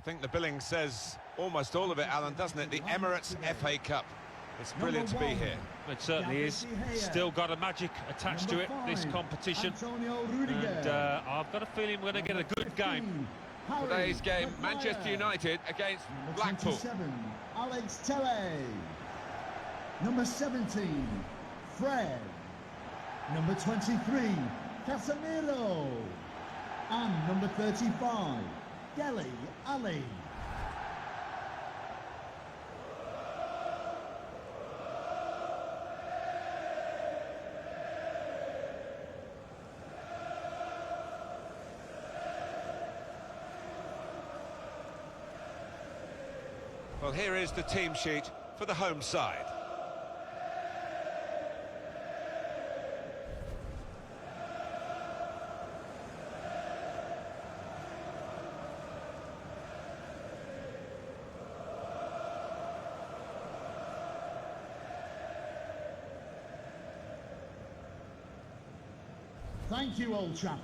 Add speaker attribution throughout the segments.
Speaker 1: I think the billing says almost all of it, Alan, doesn't it? The Emirates FA Cup. It's brilliant to be here.
Speaker 2: It certainly is. Still got a magic attached to it, this competition. And I've got a feeling we're going to get a good game.
Speaker 1: Today's game, Manchester United against Blackpool.
Speaker 3: 27, Alex Telle. Number 17, Fred. Number 23, Casemiro. And number 35, Dele Alli.
Speaker 1: Well, here is the team sheet for the home side.
Speaker 3: Thank you, Old Trafford.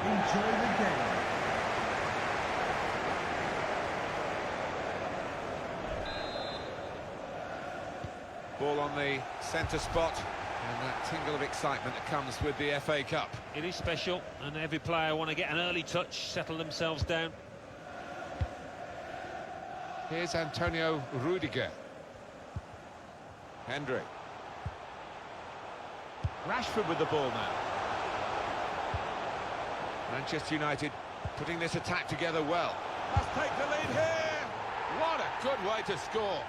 Speaker 3: Enjoy the game.
Speaker 1: Ball on the centre spot, and that tingle of excitement that comes with the FA Cup.
Speaker 2: It is special, and every player want to get an early touch, settle themselves down.
Speaker 1: Here's Antonio Rudiger. Hendry. Rashford with the ball now. Manchester United putting this attack together well. Let's take the lead here. What a good way to score.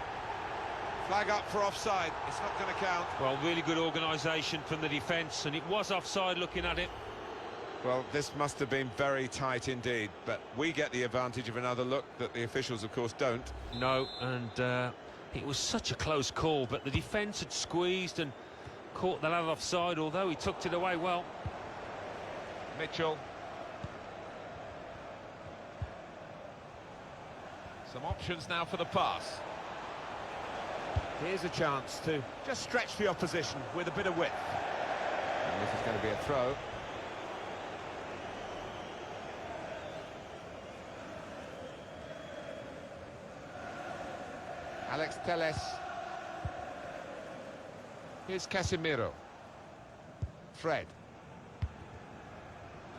Speaker 1: Flag up for offside. It's not going to count.
Speaker 2: Well, really good organisation from the defence, and it was offside looking at it.
Speaker 1: Well, this must have been very tight indeed, but we get the advantage of another look that the officials, of course, don't.
Speaker 2: No, and it was such a close call, but the defence had squeezed and caught the lad offside, although he tucked it away well.
Speaker 1: Mitchell. Some options now for the pass. Here's a chance to just stretch the opposition with a bit of width. And this is going to be a throw. Alex Telles. Here's Casemiro. Fred.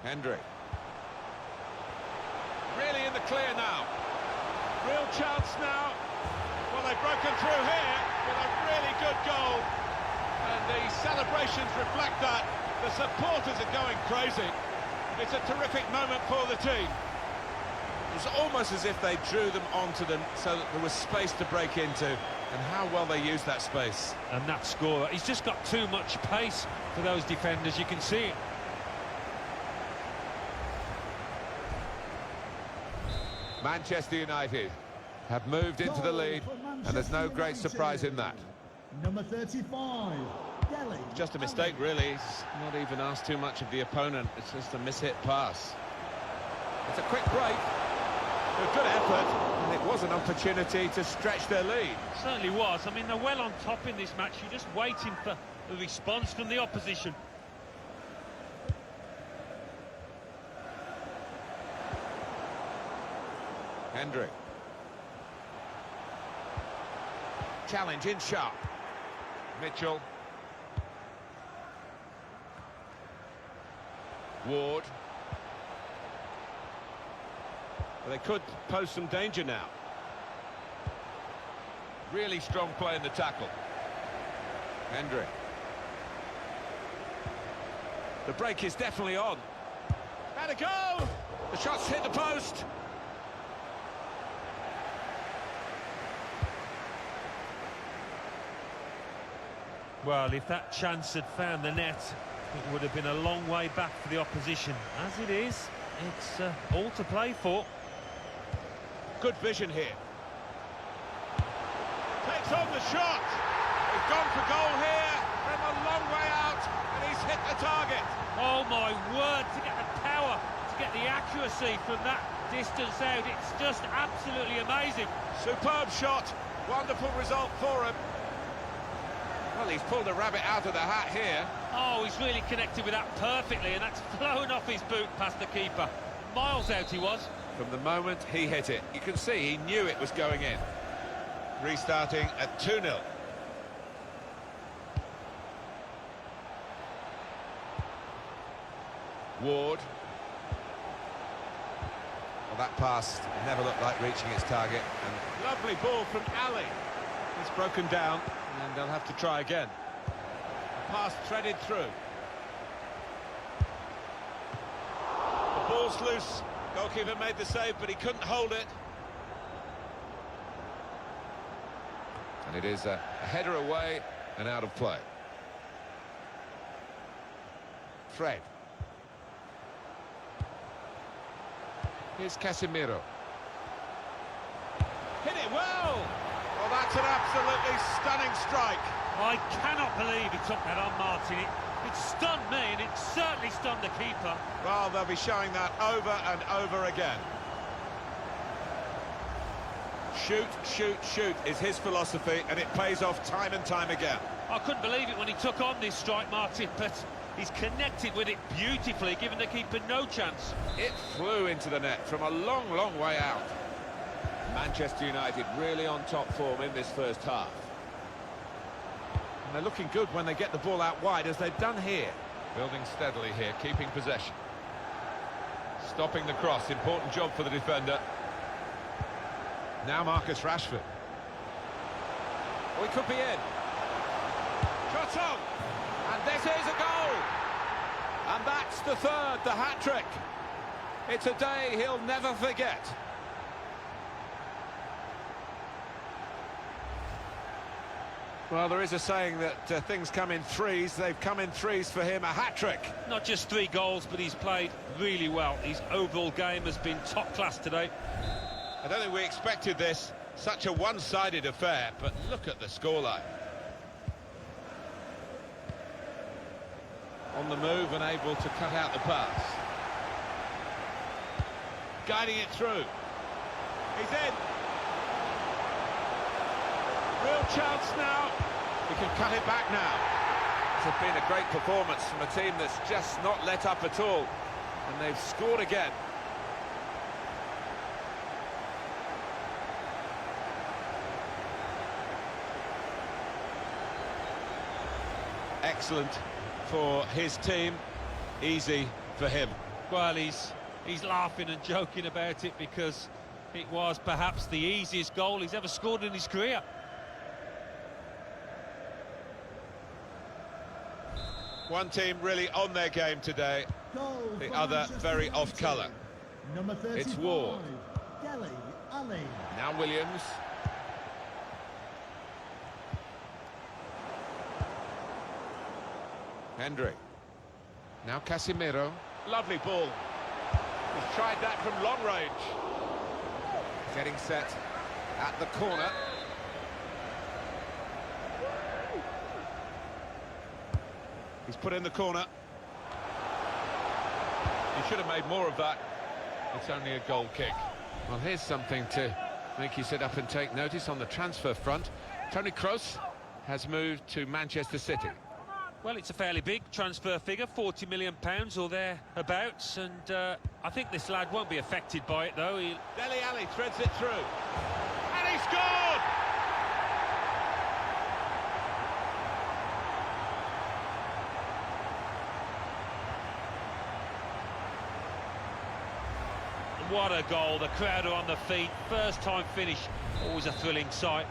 Speaker 1: Hendry. Really in the clear now. Real chance now. Well, they've broken through here with a really good goal. And the celebrations reflect that. The supporters are going crazy. It's a terrific moment for the team. It's almost as if they drew them onto them so that there was space to break into. And how well they used that space.
Speaker 2: And that scorer, he's just got too much pace for those defenders, you can see it.
Speaker 1: Manchester United have moved into the lead, and there's no great surprise in that.
Speaker 3: Number 35, Dele.
Speaker 1: Just a mistake, really. He's not even asked too much of the opponent. It's just a mishit pass. It's a quick break. A good effort, and it was an opportunity to stretch their lead.
Speaker 2: It certainly was. I mean, they're well on top in this match. You're just waiting for the response from the opposition.
Speaker 1: Hendry. Challenge in sharp. Mitchell. Ward. Well, they could pose some danger now. Really strong play in the tackle. Hendry. The break is definitely on. Had a go! The shot's hit the post.
Speaker 2: Well, if that chance had found the net, it would have been a long way back for the opposition. As it is, it's all to play for.
Speaker 1: Good vision here. Takes on the shot. He's gone for goal here from a long way out, and he's hit the target.
Speaker 2: Oh my word, to get the power, to get the accuracy from that distance out, it's just absolutely amazing.
Speaker 1: Superb shot, wonderful result for him. Well, he's pulled a rabbit out of the hat here.
Speaker 2: Oh, he's really connected with that perfectly, and that's flown off his boot past the keeper. Miles out he was.
Speaker 1: From the moment he hit it, you can see he knew it was going in. Restarting at 2-0. Ward. Well, that pass never looked like reaching its target. And lovely ball from Ali. He's broken down, and they'll have to try again. Pass threaded through. The ball's loose. Goalkeeper made the save, but he couldn't hold it. And it is a header away and out of play. Fred. Here's Casemiro. Hit it well! Well, that's an absolutely stunning strike.
Speaker 2: I cannot believe he took that on, Martin. It stunned me, and it certainly stunned the keeper.
Speaker 1: Well, they'll be showing that over and over again. Shoot, shoot, shoot is his philosophy, and it pays off time and time again.
Speaker 2: I couldn't believe it when he took on this strike, Martin, but he's connected with it beautifully, giving the keeper no chance.
Speaker 1: It flew into the net from a long, long way out. Manchester United really on top form in this first half. And they're looking good when they get the ball out wide, as they've done here. Building steadily here, keeping possession. Stopping the cross, important job for the defender. Now Marcus Rashford. Oh, he could be in. Shot on! And this is a goal! And that's the third, the hat-trick. It's a day he'll never forget. Well, there is a saying that things come in threes. They've come in threes for him, a hat-trick.
Speaker 2: Not just 3 goals, but he's played really well. His overall game has been top class today.
Speaker 1: I don't think we expected this, such a one-sided affair, but look at the scoreline. On the move and able to cut out the pass. Guiding it through. He's in. Real chance now. We can cut it back now. This has been a great performance from a team that's just not let up at all. And they've scored again. Excellent for his team, easy for him.
Speaker 2: Well, he's laughing and joking about it because it was perhaps the easiest goal he's ever scored in his career.
Speaker 1: One team really on their game today,
Speaker 3: Goal
Speaker 1: the
Speaker 3: for
Speaker 1: other
Speaker 3: Manchester
Speaker 1: very
Speaker 3: United.
Speaker 1: off colour.
Speaker 3: Number 35,
Speaker 1: It's Ward.
Speaker 3: Dele Alli.
Speaker 1: Now Williams. Hendry. Now Casemiro. Lovely ball. He's tried that from long range. Getting set at the corner. He's put in the corner. He should have made more of that. It's only a goal kick. Well, here's something to make you sit up and take notice on the transfer front. Toni Kroos has moved to Manchester City.
Speaker 2: Well, it's a fairly big transfer figure, £40 million or thereabouts, and I think this lad won't be affected by it, though.
Speaker 1: Dele Alli threads it through. And he scored!
Speaker 2: What a goal, the crowd are on the feet, first time finish, always a thrilling sight.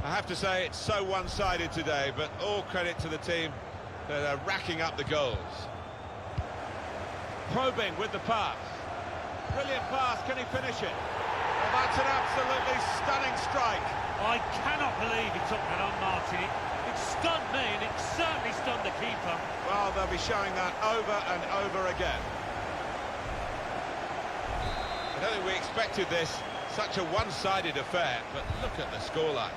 Speaker 1: I have to say it's so one-sided today, but all credit to the team that are racking up the goals. Probing with the pass. Brilliant pass, can he finish it? Well, that's an absolutely stunning strike.
Speaker 2: I cannot believe he took that on, Martin. It stunned me, and it certainly stunned the keeper.
Speaker 1: Well, they'll be showing that over and over again. I don't think we expected this, such a one-sided affair, but look at the scoreline.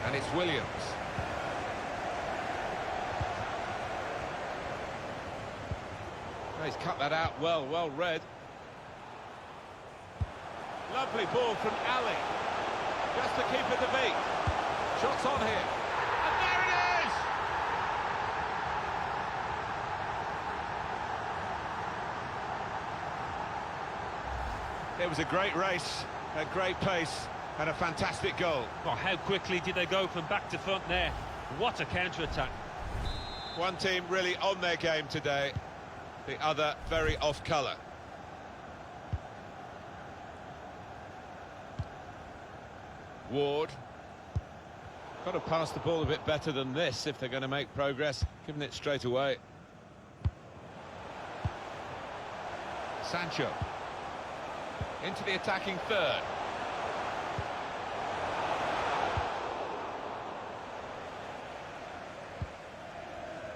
Speaker 1: And it's Williams. He's cut that out well read. Lovely ball from Ali. Just to keep it the beat. Shots on here. And there it is! It was a great race, a great pace, and a fantastic goal.
Speaker 2: Oh, how quickly did they go from back to front there? What a counter-attack.
Speaker 1: One team really on their game today, the other very off colour. Ward. Got to pass the ball a bit better than this if they're going to make progress, giving it straight away. Sancho. Into the attacking third.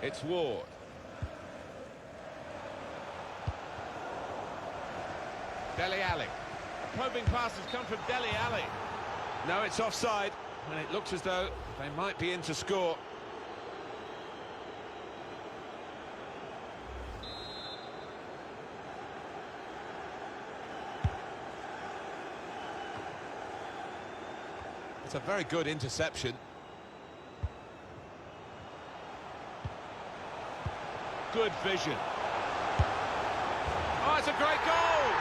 Speaker 1: It's Ward. Dele Alli. A probing pass has come from Dele Alli. No, it's offside, and it looks as though they might be in to score. It's a very good interception. Good vision. Oh, it's a great goal!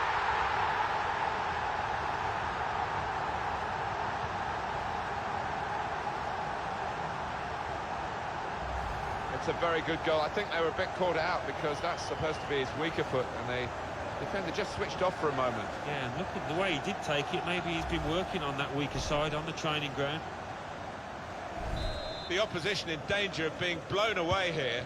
Speaker 1: It's a very good goal. I think they were a bit caught out because that's supposed to be his weaker foot, and the defender just switched off for a moment.
Speaker 2: Yeah, and look at the way he did take it. Maybe he's been working on that weaker side on the training ground.
Speaker 1: The opposition in danger of being blown away here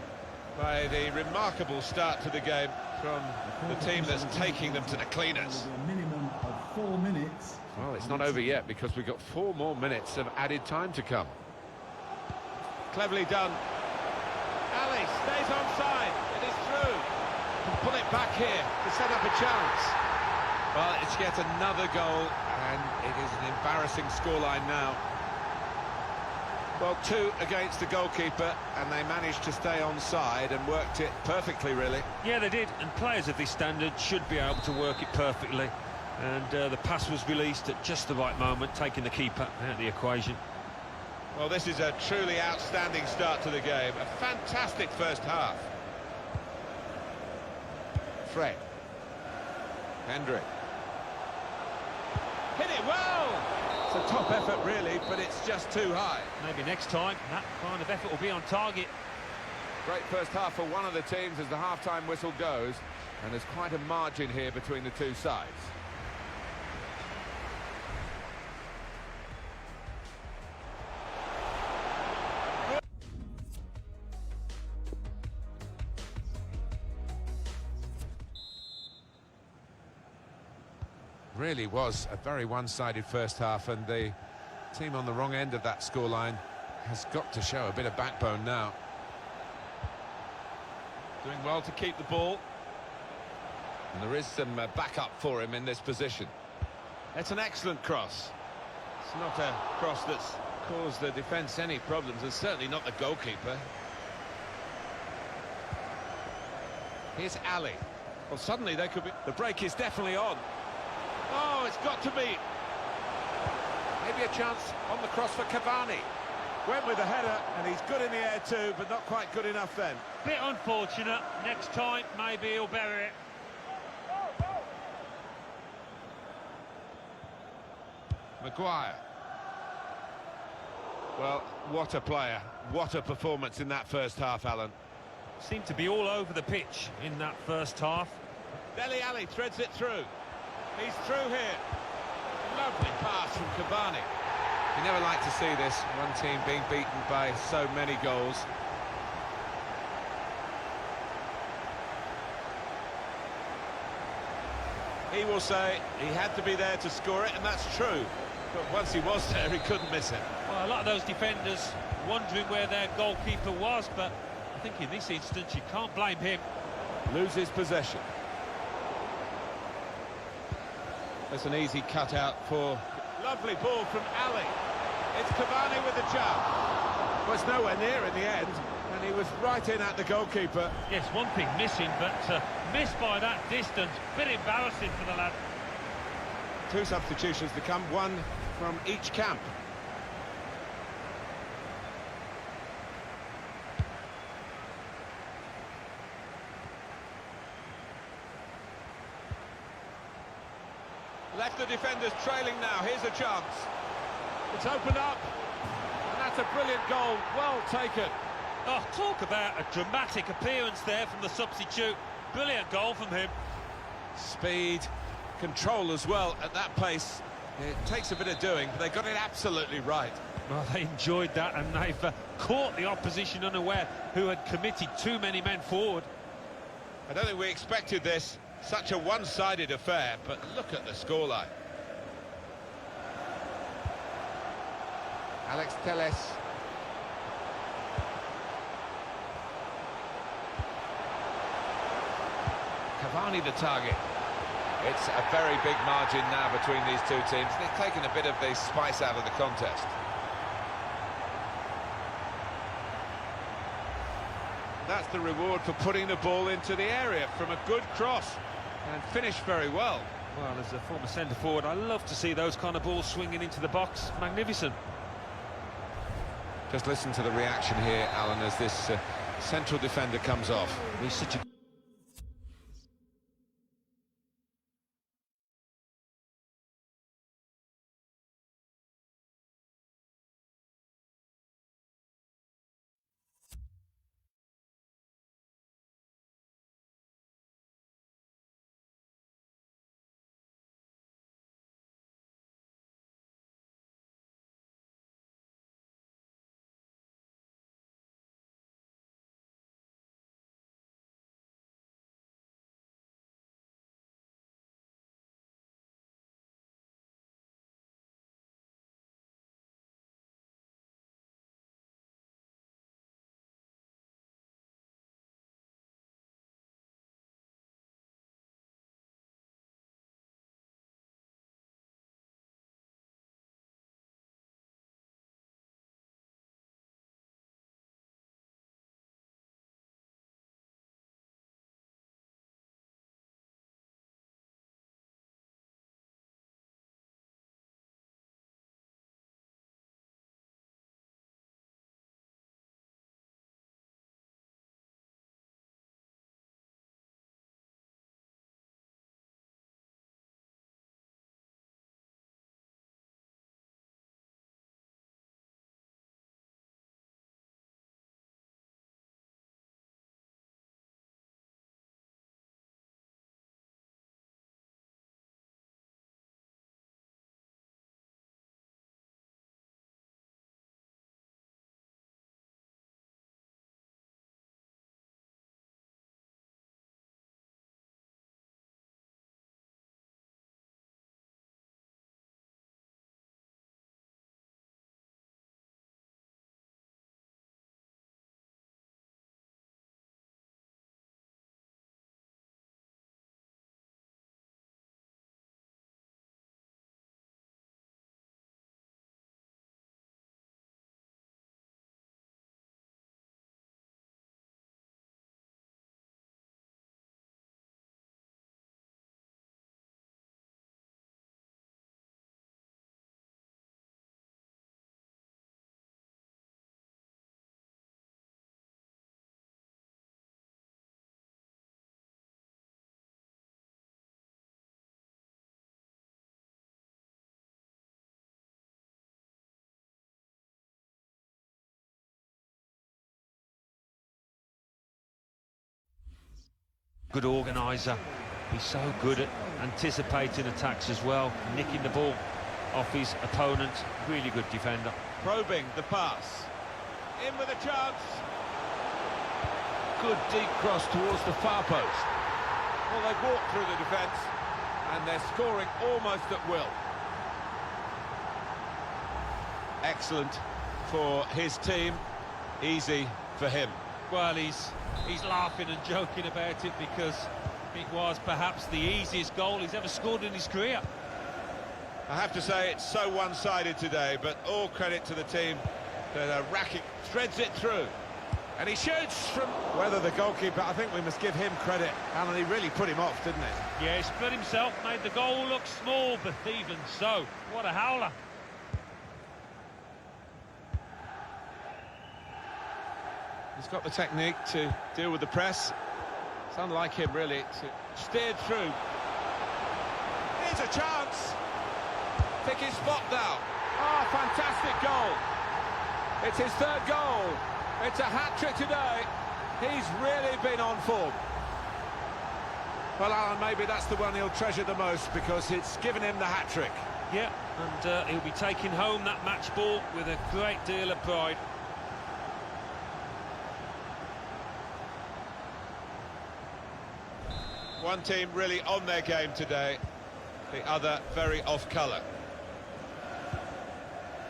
Speaker 1: by the remarkable start to the game from the team that's taking them to the cleaners.
Speaker 3: A minimum of 4 minutes.
Speaker 1: Well, it's not over yet because we've got 4 more minutes of added time to come. Cleverly done. Ali stays onside. It is through. Can pull it back here to set up a chance. Well, it's yet another goal, and it is an embarrassing scoreline now. Well, 2 against the goalkeeper, and they managed to stay onside and worked it perfectly, really.
Speaker 2: Yeah, they did, and players of this standard should be able to work it perfectly. And the pass was released at just the right moment, taking the keeper out of the equation.
Speaker 1: Well, this is a truly outstanding start to the game. A fantastic first half. Fred. Hendrick. Hit it well! It's a top effort, really, but it's just too high.
Speaker 2: Maybe next time, that kind of effort will be on target.
Speaker 1: Great first half for one of the teams as the half-time whistle goes, and there's quite a margin here between the two sides. Really was a very one-sided first half, and the team on the wrong end of that scoreline has got to show a bit of backbone now. Doing well to keep the ball. And there is some backup for him in this position. It's an excellent cross. It's not a cross that's caused the defence any problems, and certainly not the goalkeeper. Here's Ali. Well, suddenly they could be... The break is definitely on. Oh, it's got to be. Maybe a chance on the cross for Cavani. Went with the header, and he's good in the air too, but not quite good enough then.
Speaker 2: Bit unfortunate. Next time, maybe he'll bury it.
Speaker 1: Maguire. Well, what a player. What a performance in that first half, Alan.
Speaker 2: Seemed to be all over the pitch in that first half.
Speaker 1: Dele Alli threads it through. He's through here. Lovely pass from Cavani. You never like to see this, one team being beaten by so many goals. He will say he had to be there to score it, and that's true. But once he was there, he couldn't miss it.
Speaker 2: Well, a lot of those defenders wondering where their goalkeeper was, but I think in this instance you can't blame him.
Speaker 1: Loses possession. That's an easy cutout for... Lovely ball from Ali. It's Cavani with the chance. Well, it's nowhere near in the end, and he was right in at the goalkeeper.
Speaker 2: Yes, one thing missing, but missed by that distance. Bit embarrassing for the lad.
Speaker 1: 2 substitutions to come, one from each camp. Both the defenders trailing now. Here's a chance. It's opened up, and that's a brilliant goal. Well taken.
Speaker 2: Oh, talk about a dramatic appearance there from the substitute. Brilliant goal from him.
Speaker 1: Speed, control as well at that pace. It takes a bit of doing, but they got it absolutely right.
Speaker 2: Well, they enjoyed that, and they've caught the opposition unaware, who had committed too many men forward.
Speaker 1: I don't think we expected this. Such a one-sided affair, but look at the scoreline. Alex Telles. Cavani the target. It's a very big margin now between these two teams. They've taken a bit of the spice out of the contest. That's the reward for putting the ball into the area from a good cross and finished very well.
Speaker 2: Well, as a former centre-forward, I love to see those kind of balls swinging into the box. Magnificent.
Speaker 1: Just listen to the reaction here, Alan, as this central defender comes off.
Speaker 2: He's such a good organiser. He's so good at anticipating attacks as well, nicking the ball off his opponent. Really good defender.
Speaker 1: Probing the pass. In with a chance. Good deep cross towards the far post. Well, they've walked through the defence, and they're scoring almost at will. Excellent for his team, easy for him.
Speaker 2: Well, he's laughing and joking about it because it was perhaps the easiest goal he's ever scored in his career.
Speaker 1: I have to say it's so one-sided today, but all credit to the team that are racking, threads it through. And he shoots from... Whether the goalkeeper, I think we must give him credit. Alan, he really put him off, didn't he?
Speaker 2: Yeah, he split himself, made the goal look small, but even so, what a howler.
Speaker 1: He's got the technique to deal with the press. It's unlike him, really, to steer through. Here's a chance. Pick his spot now. Oh, fantastic goal. It's his third goal. It's a hat-trick today. He's really been on form. Well, Alan, maybe that's the one he'll treasure the most because it's given him the hat-trick.
Speaker 2: Yeah, and he'll be taking home that match ball with a great deal of pride.
Speaker 1: One team really on their game today, the other very off-colour.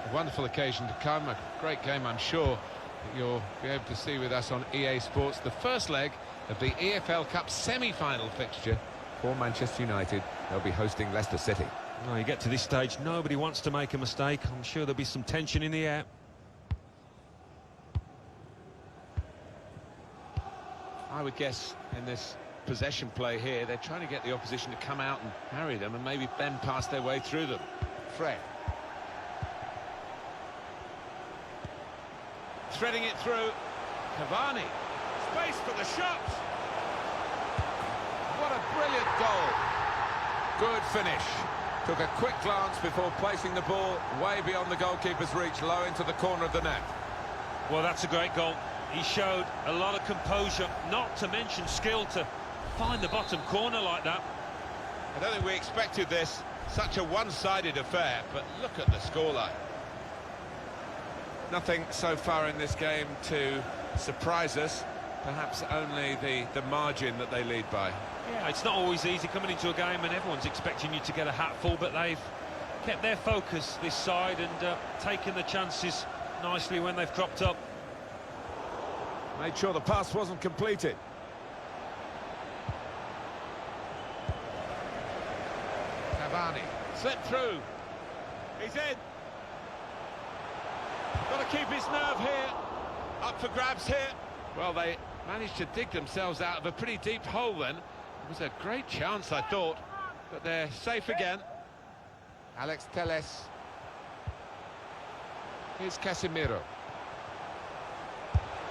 Speaker 1: A wonderful occasion to come, a great game, I'm sure, that you'll be able to see with us on EA Sports. The first leg of the EFL Cup semi-final fixture for Manchester United. They'll be hosting Leicester City.
Speaker 2: Well, you get to this stage, nobody wants to make a mistake. I'm sure there'll be some tension in the air.
Speaker 1: I would guess in this possession play here, they're trying to get the opposition to come out and harry them and maybe bend past their way through them. Fred. Threading it through. Cavani. Space for the shot. What a brilliant goal. Good finish. Took a quick glance before placing the ball way beyond the goalkeeper's reach, low into the corner of the net.
Speaker 2: Well, that's a great goal. He showed a lot of composure, not to mention skill, to find the bottom corner like that.
Speaker 1: I don't think we expected this, such a one-sided affair, but look at the scoreline. Nothing so far in this game to surprise us, perhaps only the margin that they lead by.
Speaker 2: Yeah, it's not always easy coming into a game and everyone's expecting you to get a hatful, but they've kept their focus this side and taken the chances nicely when they've cropped up.
Speaker 1: Made sure the pass wasn't completed. Cavani slipped through. He's in. Got to keep his nerve here. Up for grabs here. Well, they managed to dig themselves out of a pretty deep hole then. It was a great chance, I thought, but they're safe again. Alex Telles. Here's Casemiro.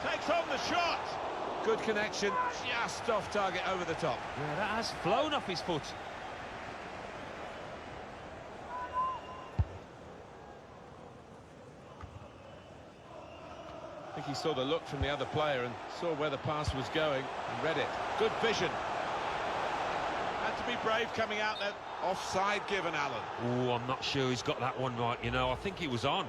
Speaker 1: Takes on the shot. Good connection, just off target over the top.
Speaker 2: Yeah, that has flown off his foot.
Speaker 1: I think he saw the look from the other player and saw where the pass was going and read it. Good vision. Had to be brave coming out there. Offside given, Alan.
Speaker 2: Oh, I'm not sure he's got that one right, you know. I think he was on.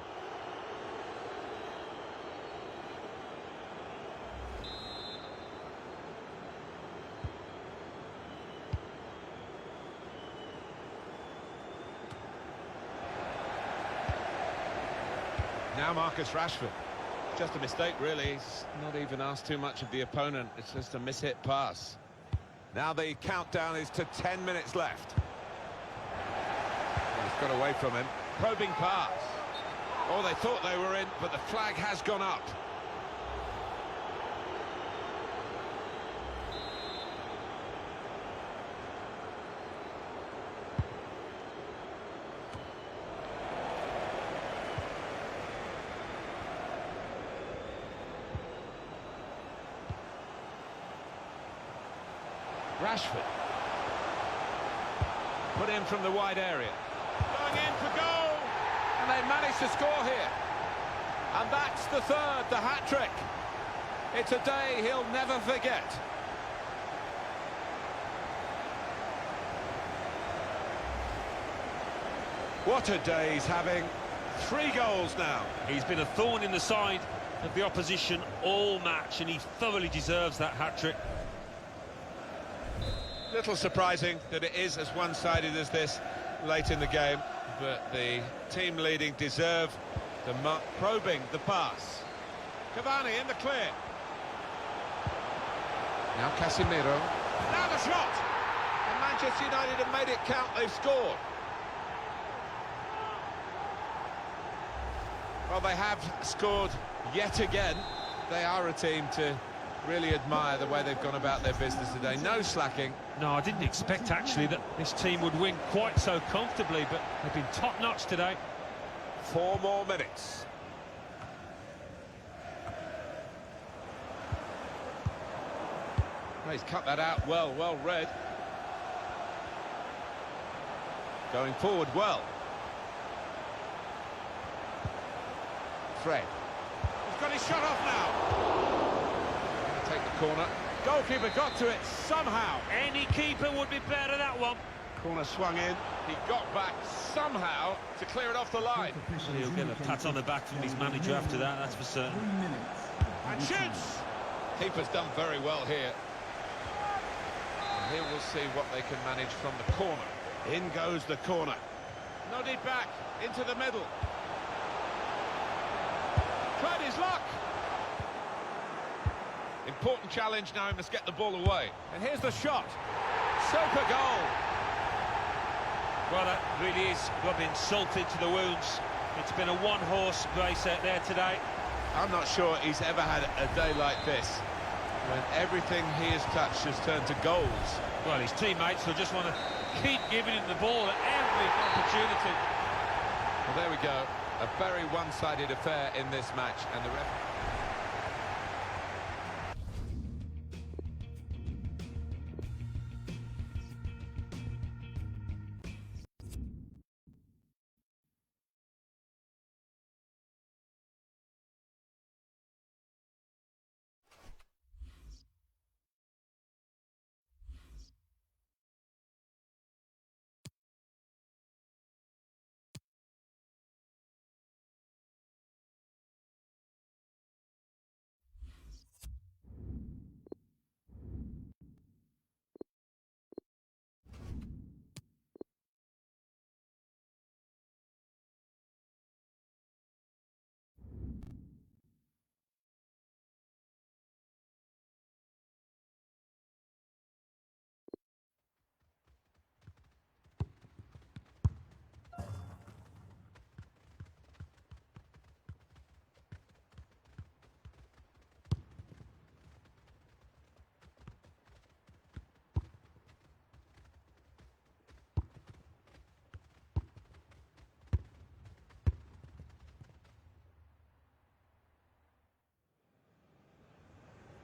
Speaker 1: Now Marcus Rashford. Just a mistake, really. He's not even asked too much of the opponent. It's just a mishit pass. Now the countdown is to 10 minutes left. Well, he's got away from him. Probing pass. Oh, they thought they were in, but the flag has gone up. Rashford. Put in from the wide area. Going in for goal! And they managed to score here. And that's the third, the hat-trick. It's a day he'll never forget. What a day he's having. 3 goals now.
Speaker 2: He's been a thorn in the side of the opposition all match, and he thoroughly deserves that hat-trick.
Speaker 1: Little surprising that it is as one-sided as this late in the game, but the team leading deserve the probing the pass. Cavani in the clear. Now Casemiro. Now the shot! And Manchester United have made it count, they've scored. Well, they have scored yet again. They are a team to really admire the way they've gone about their business today. No slacking.
Speaker 2: No, I didn't expect, actually, that this team would win quite so comfortably, but they've been top-notch today.
Speaker 1: 4 more minutes. Well, he's cut that out well read. Going forward well. Fred. He's got his shot off now. Gonna take the corner. Goalkeeper got to it somehow.
Speaker 2: Any keeper would be better at that one.
Speaker 1: Corner swung in. He got back somehow to clear it off the line.
Speaker 2: He'll get a pat on the back from his manager after that, that's for certain.
Speaker 3: 3 minutes.
Speaker 1: And shoots! Keeper's done very well here. And here we'll see what they can manage from the corner. In goes the corner. Nodded back into the middle. Tried his luck. Important challenge now, he must get the ball away. And here's the shot. Super goal.
Speaker 2: Well, that really is rubbing salt into the wounds. It's been a one-horse race out there today.
Speaker 1: I'm not sure he's ever had a day like this, when everything he has touched has turned to goals.
Speaker 2: Well, his teammates will just want to keep giving him the ball at every opportunity.
Speaker 1: Well, there we go. A very one-sided affair in this match, and the referee...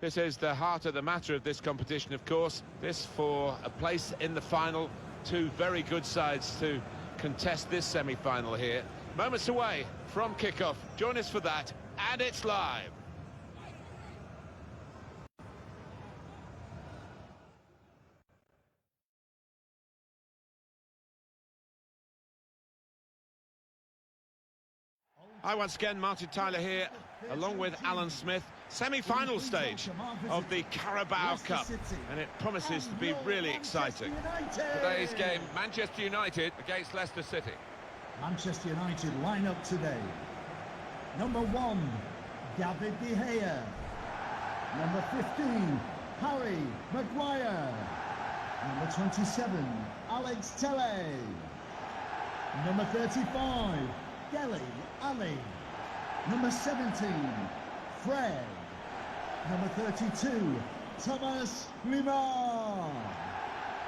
Speaker 1: This is the heart of the matter of this competition, of course. This for a place in the final. Two very good sides to contest this semi-final here. Moments away from kickoff. Join us for that, and it's live. Hi once again, Martin Tyler here, along with Alan Smith. Semi-final stage of the Carabao Cup, and it promises to be really exciting. Today's game, Manchester United against Leicester City.
Speaker 3: Manchester United line up today. Number 1, David De Gea. Number 15, Harry Maguire. Number 27, Alex Telle. Number 35, Dele Alli. Number 17, Fred. Number 32, Thomas Lemar.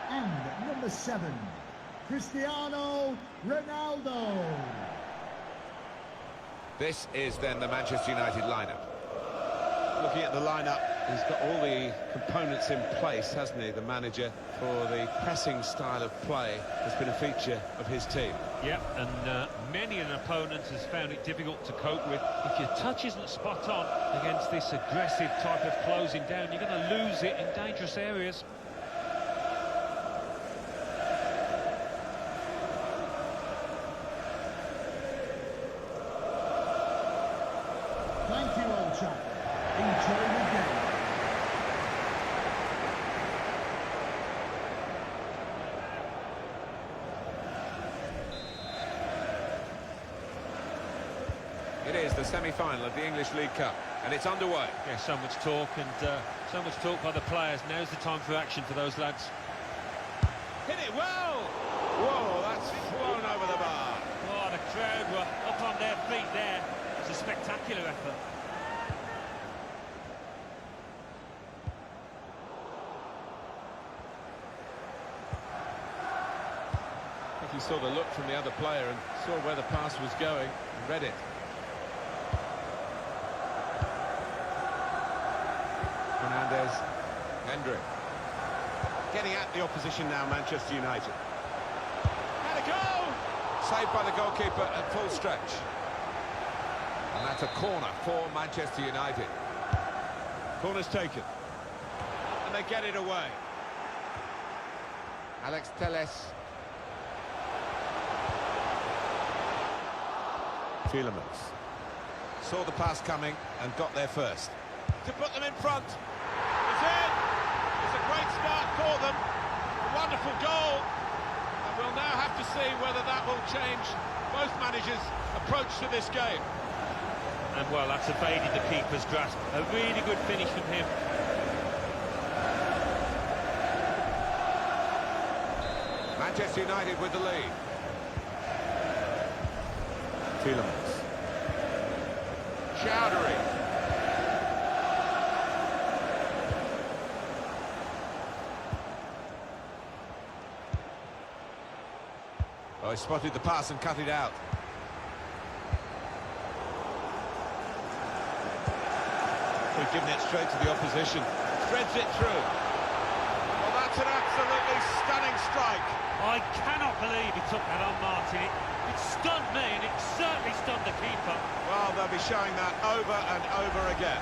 Speaker 3: And number 7, Cristiano Ronaldo.
Speaker 1: This is then the Manchester United lineup. Looking at the lineup, he's got all the components in place, hasn't he, the manager, for the pressing style of play has been a feature of his team.
Speaker 2: Yep, and many an opponent has found it difficult to cope with. If your touch isn't spot on against this aggressive type of closing down, you're going to lose it in dangerous areas.
Speaker 3: Thank you, old chap. Enjoy the game.
Speaker 1: It is the semi-final of the English League Cup, and it's underway.
Speaker 2: Yeah, so much talk by the players. Now's the time for action for those lads.
Speaker 1: Hit it well! Whoa, that's flown over the bar.
Speaker 2: Oh, the crowd were up on their feet there. It's a spectacular effort.
Speaker 1: I think he saw the look from the other player and saw where the pass was going and read it. Fernandez, Hendrick. Getting at the opposition now, Manchester United. Had a goal! Saved by the goalkeeper at full stretch. And that's a corner for Manchester United. Corner's taken. And they get it away. Alex Telles. Tielemans. Saw the pass coming and got there first. To put them in front. It's in! It's a great start for them. A wonderful goal. And we'll now have to see whether that will change both managers' approach to this game.
Speaker 2: And well, that's evaded the keeper's grasp. A really good finish from him.
Speaker 1: Manchester United with the lead. Tielemans. Chowdhury. Oh, he spotted the pass and cut it out. We've given it straight to the opposition. Threads it through. Well, that's an absolutely stunning strike.
Speaker 2: I cannot believe he took that on, Martin. It stunned me, and it certainly stunned the keeper.
Speaker 1: Well, they'll be showing that over and over again.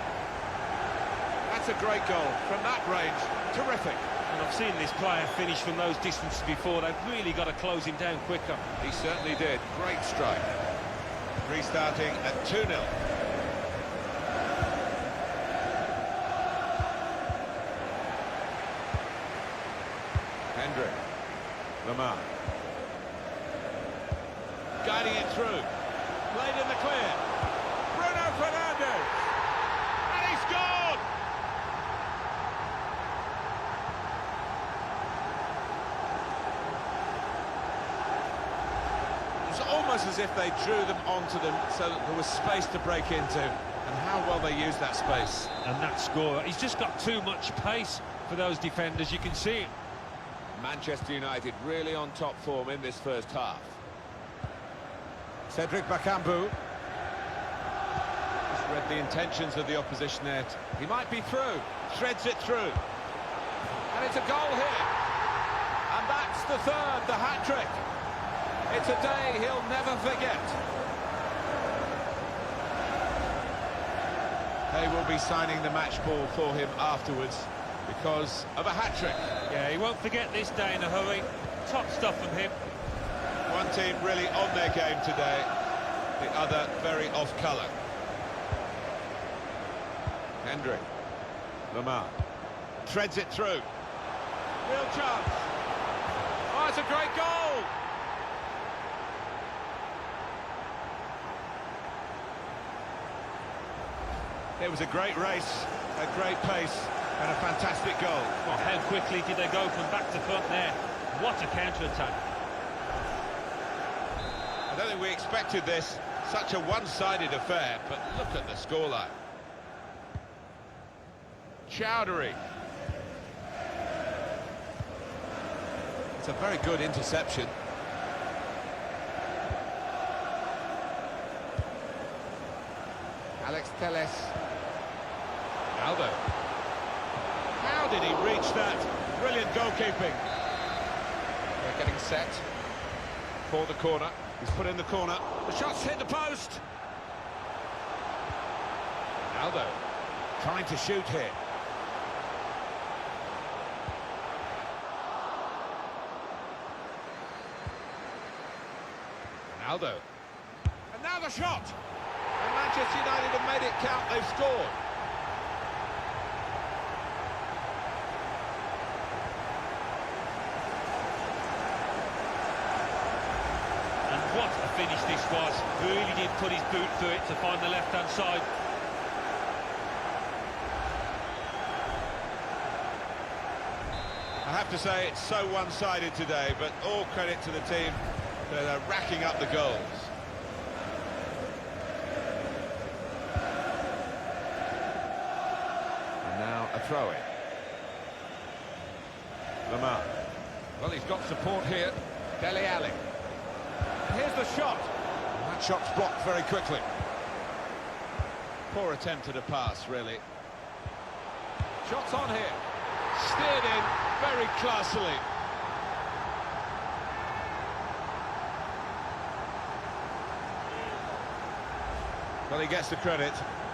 Speaker 1: That's a great goal from that range. Terrific.
Speaker 2: And I've seen this player finish from those distances before. They've really got to close him down quicker.
Speaker 1: He certainly did. Great strike. Restarting at 2-0. Hendrick. Lamar. Guiding it through. Played in the clear. Bruno Fernandes. And he scored! It's almost as if they drew them onto them so that there was space to break into. And how well they used that space.
Speaker 2: And that scorer, he's just got too much pace for those defenders, you can see it.
Speaker 1: Manchester United really on top form in this first half. Cedric Bakambu. Just read the intentions of the opposition there. He might be through. Threads it through. And it's a goal here. And that's the third, the hat-trick. It's a day he'll never forget. They will be signing the match ball for him afterwards because of a hat-trick.
Speaker 2: Yeah, he won't forget this day in a hurry. Top stuff from him.
Speaker 1: One team really on their game today, the other very off-colour. Hendrick. Lamar. Threads it through. Real chance. Oh, it's a great goal! It was a great race, a great pace, and a fantastic goal.
Speaker 2: Well, how quickly did they go from back to front there? What a counter-attack.
Speaker 1: I don't think we expected this, such a one-sided affair, but look at the scoreline. Chowdhury. It's a very good interception. Alex Telles. Aldo. How did he reach that? Brilliant goalkeeping. They're getting set for the corner. He's put in the corner. The shot's hit the post. Aldo trying to shoot here. Aldo. And now the shot. And Manchester United have made it count. They've scored.
Speaker 2: What a finish this was. Really did put his boot through it to find the left-hand side.
Speaker 1: I have to say it's so one-sided today, but all credit to the team that are racking up the goals. And now a throw-in. Lamar. Well, he's got support here. Dele Alli. Here's the shot. And that shot's blocked very quickly. Poor attempt at a pass, really. Shots on here. Steered in very classily. Well, he gets the credit,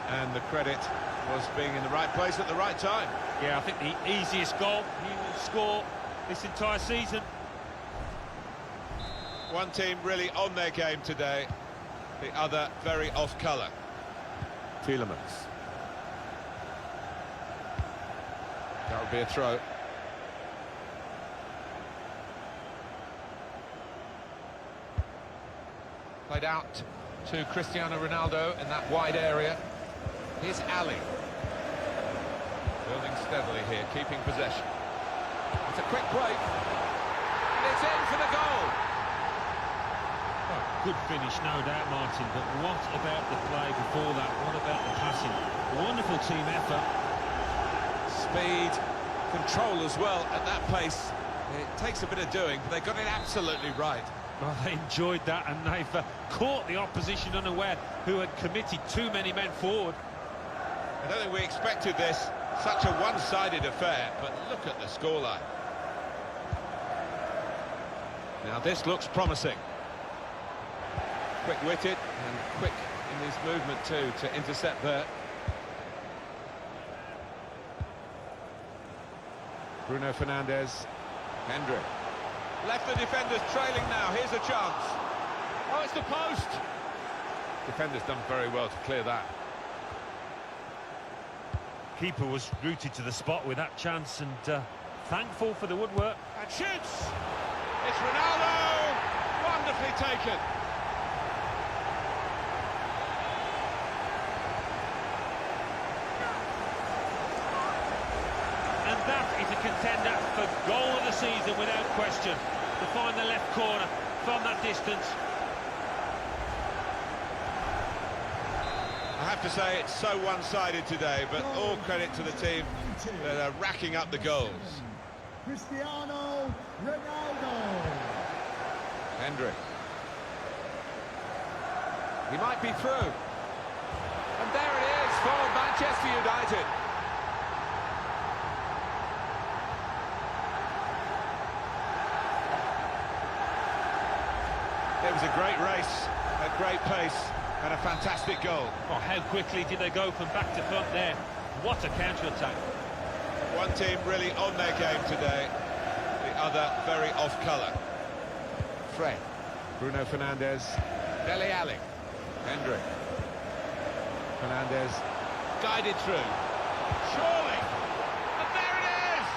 Speaker 1: and the credit was being in the right place at the right time.
Speaker 2: Yeah, I think the easiest goal he will score this entire season.
Speaker 1: One team really on their game today, the other very off colour. Tielemans. That would be a throw. Played out to Cristiano Ronaldo in that wide area. Here's Ali. Building steadily here, keeping possession. It's a quick break. And it's in for the goal.
Speaker 2: Oh, good finish, no doubt, Martin, but what about the play before that? What about the passing? Wonderful team effort.
Speaker 1: Speed, control as well at that pace. It takes a bit of doing, but they got it absolutely right.
Speaker 2: Well, they enjoyed that, and they've caught the opposition unaware, who had committed too many men forward.
Speaker 1: I don't think we expected this, such a one-sided affair, but look at the scoreline. Now this looks promising. Quick-witted and quick in his movement too to intercept there. Bruno Fernandes, Hendrick. Left the defenders trailing now, here's a chance. Oh, it's the post! Defender's done very well to clear that.
Speaker 2: Keeper was rooted to the spot with that chance, and thankful for the woodwork.
Speaker 1: And shoots! It's Ronaldo! Wonderfully taken.
Speaker 2: And that is a contender for goal of the season without question. To find the left corner from that distance.
Speaker 1: I have to say it's so one-sided today, but all credit to the team that are racking up the goals.
Speaker 3: Cristiano Ronaldo.
Speaker 1: Hendrick. He might be through. And there it is for Manchester United. It was a great race, a great pace, and a fantastic goal.
Speaker 2: Oh, how quickly did they go from back to front there? What a counter-attack.
Speaker 1: One team really on their game today, the other very off-colour. Fred, Bruno Fernandes, Dele Alli, Hendrick. Fernandes, guided through. Surely! And there it is!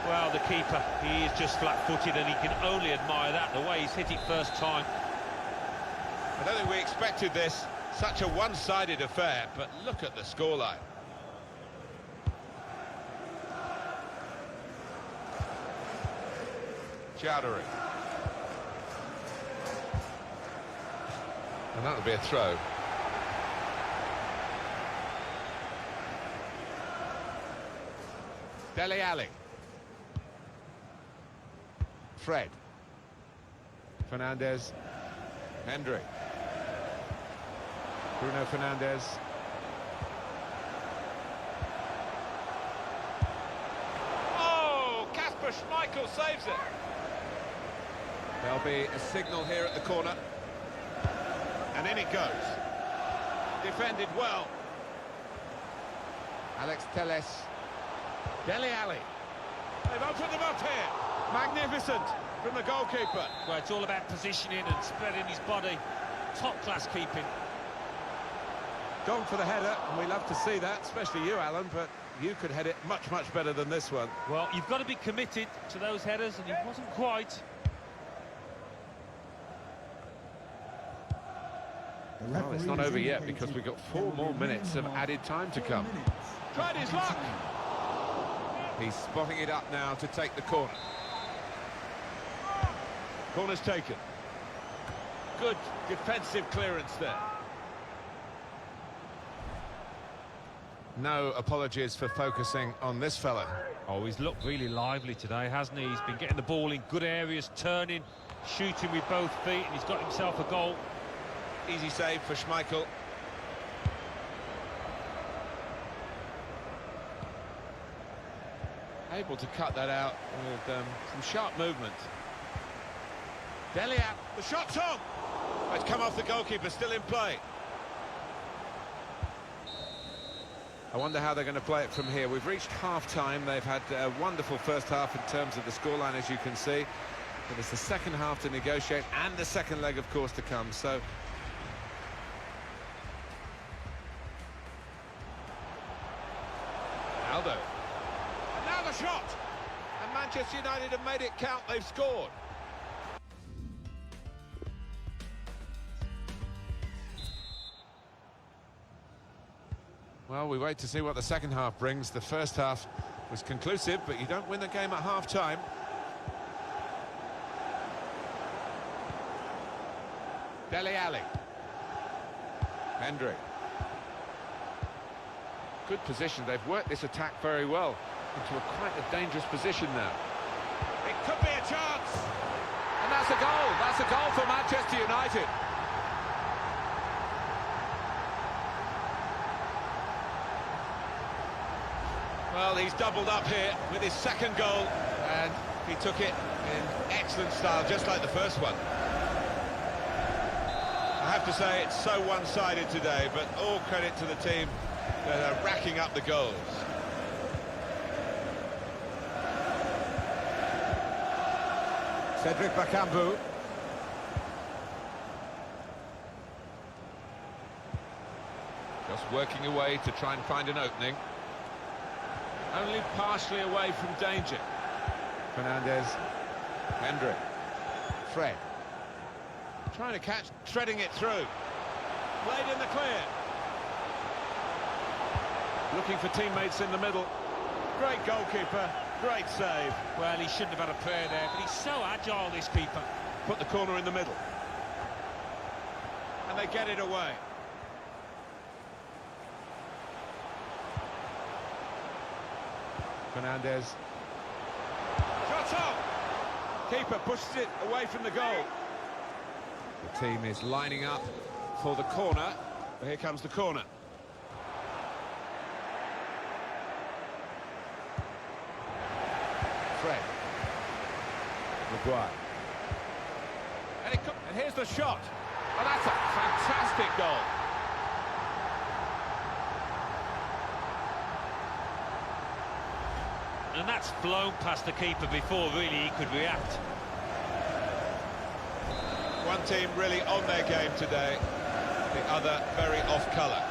Speaker 2: Well, the keeper, he is just flat-footed, and he can only admire that, the way he's hit it first time.
Speaker 1: I don't think we expected this, such a one-sided affair, but look at the scoreline. Chowdhury. And that'll be a throw. Dele Alli. Fred. Fernandes. Hendrick. Bruno Fernandes. Oh, Kasper Schmeichel saves it. There'll be a signal here at the corner. And in it goes. Defended well. Alex Telles. Dele Alli. They've opened them up here. Magnificent from the goalkeeper.
Speaker 2: Well, it's all about positioning and spreading his body. Top-class keeping.
Speaker 1: Gone for the header, and we love to see that, especially you, Alan, but you could head it much, much better than this one.
Speaker 2: Well, you've got to be committed to those headers, and he wasn't quite.
Speaker 1: Well, it's not over yet because we've got 4 more minutes of added time to come. Tried his luck. He's spotting it up now to take the corner. Corner's taken. Good defensive clearance there. No apologies for focusing on this fella.
Speaker 2: Oh, he's looked really lively today, hasn't he? He's been getting the ball in good areas, turning, shooting with both feet, and he's got himself a goal.
Speaker 1: Easy save for Schmeichel. able to cut that out with some sharp movement. Dele Alli, the shot's on! It's come off the goalkeeper, still in play. I wonder how they're going to play it from here. We've reached half-time. They've had a wonderful first half in terms of the scoreline, as you can see. But it's the second half to negotiate, and the second leg, of course, to come. So Aldo. And now the shot! And Manchester United have made it count. They've scored. Well, we wait to see what the second half brings. The first half was conclusive, but you don't win the game at half-time. Dele Alli. Hendrick. Good position. They've worked this attack very well into quite a dangerous position now. It could be a chance. And that's a goal. That's a goal for Manchester United. Well, he's doubled up here with his second goal, and he took it in excellent style, just like the first one. I have to say, it's so one-sided today, but all credit to the team that are racking up the goals. Cedric Bakambu. Just working away to try and find an opening. Only partially away from danger. Fernandez. Hendrick. Fred. Trying to catch, threading it through. Played in the clear. Looking for teammates in the middle. Great goalkeeper, great save.
Speaker 2: Well, he shouldn't have had a prayer there, but he's so agile, this keeper.
Speaker 1: Put the corner in the middle. And they get it away. Fernandez. Shot on! Keeper pushes it away from the goal. The team is lining up for the corner. Here comes the corner. Fred. Maguire. And here's the shot. Oh, that's a fantastic goal.
Speaker 2: And that's blown past the keeper before really he could react.
Speaker 1: One team really on their game today, the other very off colour.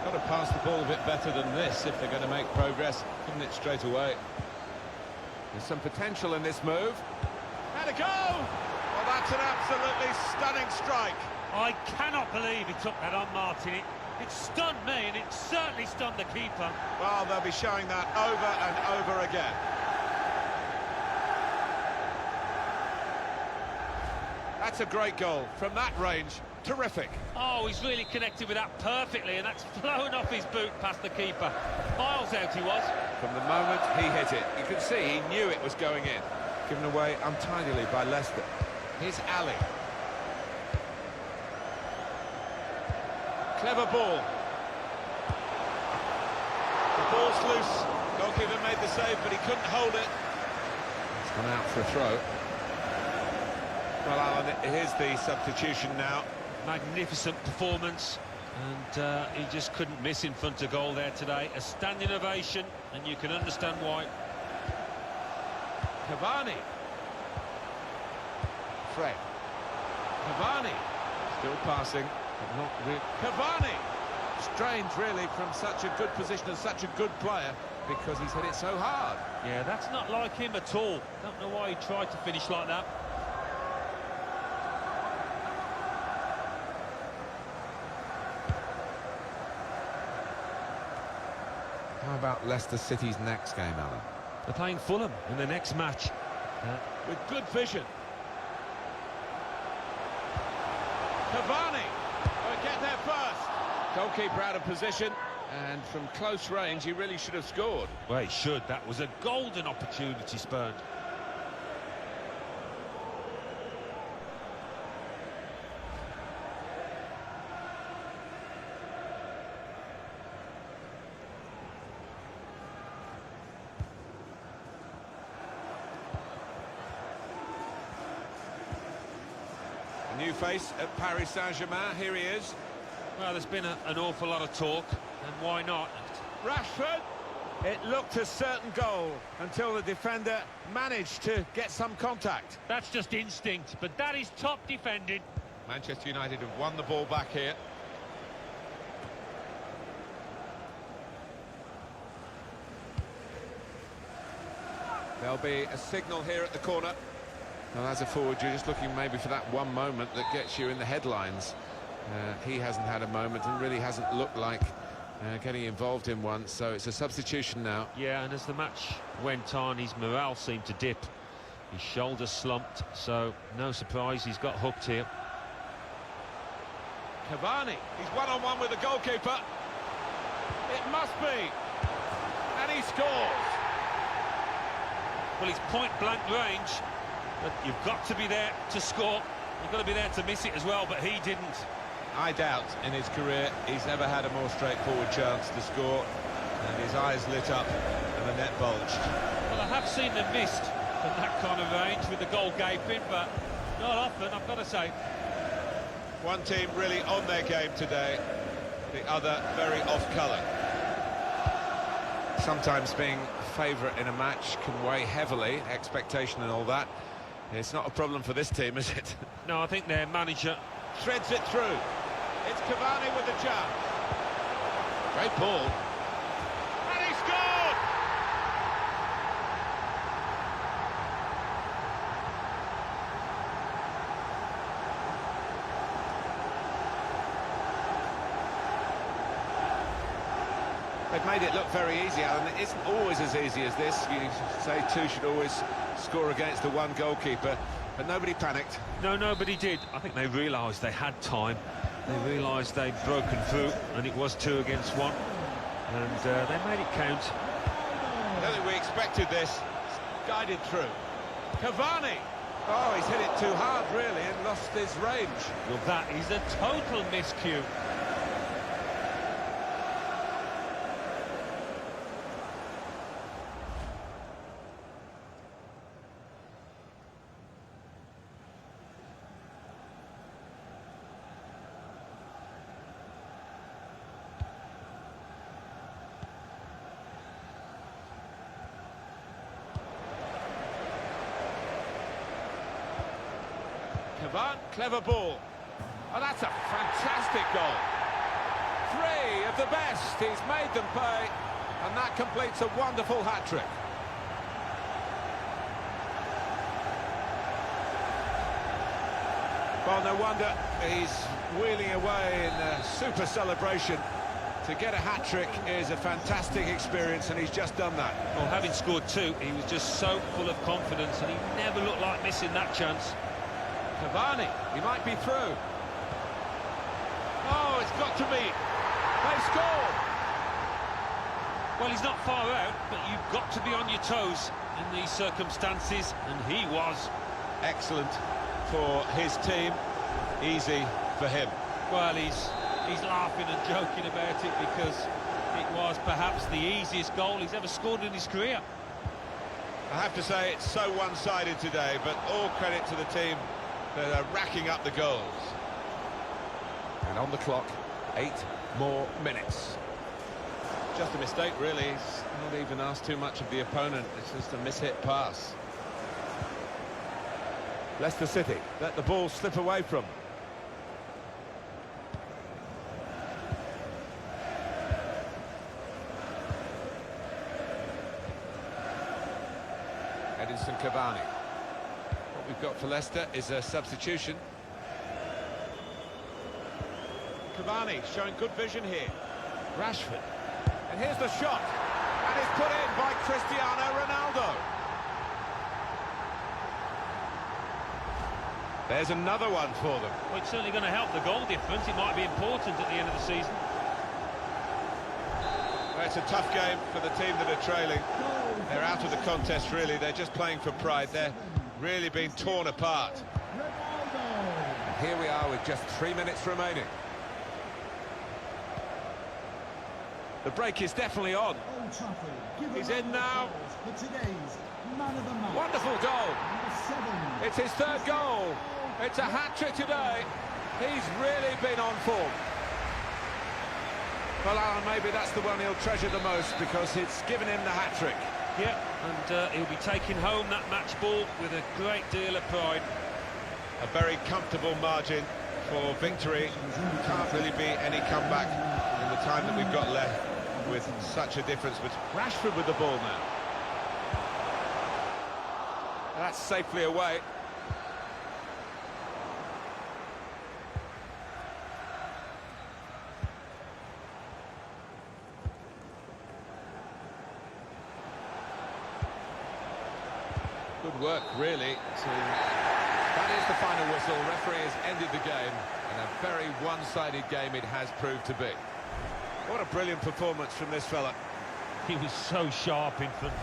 Speaker 1: Got to pass the ball a bit better than this if they're going to make progress, couldn't it straight away? There's some potential in this move. And a goal! Well, that's an absolutely stunning strike.
Speaker 2: I cannot believe he took that on, Martin. It stunned me, and it certainly stunned the keeper.
Speaker 1: Well, they'll be showing that over and over again. That's a great goal from that range. Terrific.
Speaker 2: Oh, he's really connected with that perfectly, and that's flown off his boot past the keeper. Miles out he was.
Speaker 1: From the moment he hit it, you can see he knew it was going in. Given away untidily by Leicester. Here's Ali. Clever ball. The ball's loose. Goalkeeper made the save, but he couldn't hold it. It's gone out for a throw. Well, Alan, here's the substitution now.
Speaker 2: Magnificent performance, and he just couldn't miss in front of goal there today. A standing ovation, and you can understand why.
Speaker 1: Cavani. Fred. Cavani. Still passing, but not really. Cavani! Strange, really, from such a good position and such a good player, because he's hit it so hard.
Speaker 2: Yeah, that's not like him at all. Don't know why he tried to finish like that.
Speaker 1: How about Leicester City's next game, Alan?
Speaker 2: They're playing Fulham in the next match.
Speaker 1: With good vision. Cavani! Oh, get there first. Goalkeeper out of position, and from close range, he really should have scored.
Speaker 2: Well, he should. That was a golden opportunity spurned.
Speaker 1: New face at Paris Saint-Germain, here he is.
Speaker 2: Well, there's been an awful lot of talk, and why not?
Speaker 1: Rashford! It looked a certain goal until the defender managed to get some contact.
Speaker 2: That's just instinct, but that is top defending.
Speaker 1: Manchester United have won the ball back here. There'll be a signal here at the corner. Well, as a forward, you're just looking maybe for that one moment that gets you in the headlines. He hasn't had a moment and really hasn't looked like getting involved in one, so it's a substitution now.
Speaker 2: Yeah, and as the match went on, his morale seemed to dip. His shoulders slumped, so no surprise he's got hooked here.
Speaker 1: Cavani, he's one-on-one with the goalkeeper. It must be. And he scores.
Speaker 2: Well, he's point-blank range, but you've got to be there to score. You've got to be there to miss it as well, but he didn't.
Speaker 1: I doubt in his career he's ever had a more straightforward chance to score, and his eyes lit up and the net bulged.
Speaker 2: Well, I have seen them missed from that kind of range with the goal gaping, but not often, I've got to say.
Speaker 1: One team really on their game today, the other very off-colour. Sometimes being favourite in a match can weigh heavily, expectation and all that. It's not a problem for this team, is it?
Speaker 2: No, I think their manager
Speaker 1: threads it through. It's Cavani with the jump. Great ball. And he scored! They've made it look very easy, Alan. It isn't always as easy as this. You say two should always score against the one goalkeeper, but nobody panicked.
Speaker 2: No, nobody did. I think they realised they had time. They realised they'd broken through, and it was 2 against 1. And they made it count.
Speaker 1: I don't think we expected this. It's guided through. Cavani! Oh, he's hit it too hard, really, and lost his range.
Speaker 2: Well, that is a total miscue.
Speaker 1: Cavani, clever ball. Oh, that's a fantastic goal. 3 of the best. He's made them pay, and that completes a wonderful hat-trick. Well, no wonder he's wheeling away in a super celebration. To get a hat-trick is a fantastic experience, and he's just done that.
Speaker 2: Well, having scored 2, he was just so full of confidence, and he never looked like missing that chance.
Speaker 1: Cavani, he might be through. Oh, it's got to be. They score!
Speaker 2: Well, he's not far out, but you've got to be on your toes in these circumstances, and he was.
Speaker 1: Excellent for his team, easy for him.
Speaker 2: Well, he's laughing and joking about it because it was perhaps the easiest goal he's ever scored in his career.
Speaker 1: I have to say it's so one-sided today, but all credit to the team that are racking up the goals. And on the clock, 8 more minutes. Just a mistake, really. He's not even asked too much of the opponent. It's just a mishit pass. Leicester City let the ball slip away from them. Edinson Cavani. What we've got for Leicester is a substitution. Cavani showing good vision here. Rashford. And here's the shot. And it's put in by Cristiano Ronaldo. There's another one for them.
Speaker 2: Well, it's certainly going to help the goal difference. It might be important at the end of the season.
Speaker 1: Well, it's a tough game for the team that are trailing. They're out of the contest, really. They're just playing for pride. They're really being torn apart. And here we are with just 3 minutes remaining. The break is definitely on. He's in now. Wonderful goal. It's his 3rd goal. It's a hat-trick today. He's really been on form. Well, Alan, maybe that's the one he'll treasure the most because it's given him the hat-trick.
Speaker 2: Yeah, and he'll be taking home that match ball with a great deal of pride.
Speaker 1: A very comfortable margin for victory. Can't really be any comeback in the time that we've got left with such a difference. With Rashford with the ball now. That's safely away. Good work, really.
Speaker 4: That is the final whistle. Referee has ended the game, and a very one-sided game it has proved to be.
Speaker 1: What a brilliant performance from this fella.
Speaker 2: He was so sharp in front.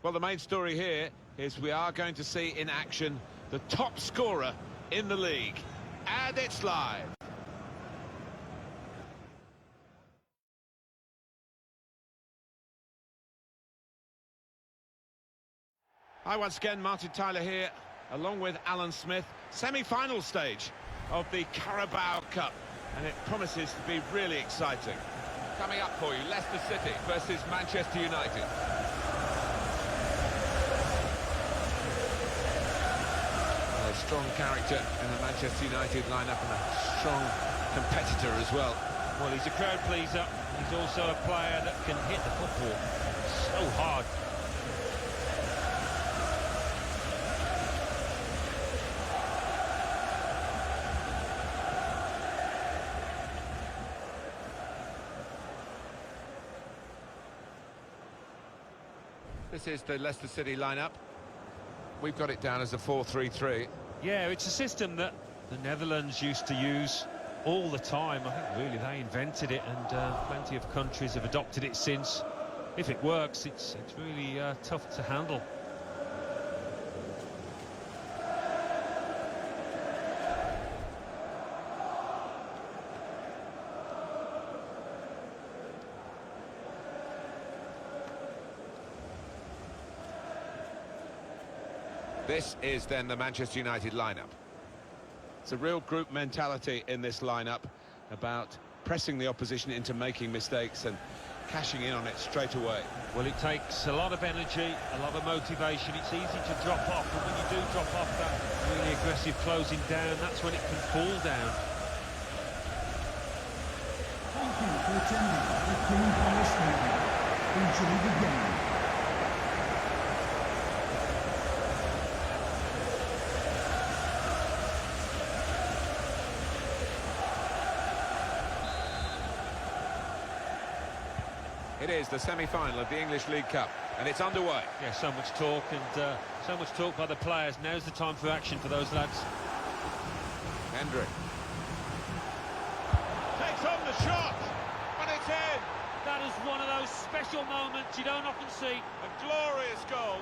Speaker 1: Well, the main story here is we are going to see in action the top scorer in the league. And it's live. Hi once again, Martin Tyler here, along with Alan Smith. Semi-final stage of the Carabao Cup, and it promises to be really exciting.
Speaker 4: Coming up for you, Leicester City versus Manchester United. A strong character in the Manchester United lineup and a strong competitor as well.
Speaker 2: Well, he's a crowd pleaser. He's also a player that can hit the football so hard.
Speaker 4: This is the Leicester City lineup. We've got it down as a 4-3-3.
Speaker 2: Yeah, it's a system that the Netherlands used to use all the time. I think really they invented it, and plenty of countries have adopted it since. If it works, it's really tough to handle.
Speaker 4: This is then the Manchester United lineup.
Speaker 1: It's a real group mentality in this lineup about pressing the opposition into making mistakes and cashing in on it straight away.
Speaker 2: Well, it takes a lot of energy, a lot of motivation. It's easy to drop off, but when you do drop off that really aggressive closing down, that's when it can fall down.
Speaker 3: Thank you for attending the King Palace Stadium. Enjoy the game.
Speaker 4: It is the semi-final of the English League Cup, and it's underway.
Speaker 2: Yeah, so much talk, and so much talk by the players. Now's the time for action for those lads.
Speaker 4: Hendrick.
Speaker 1: Takes on the shot, and it's in.
Speaker 2: That is one of those special moments you don't often see.
Speaker 1: A glorious goal.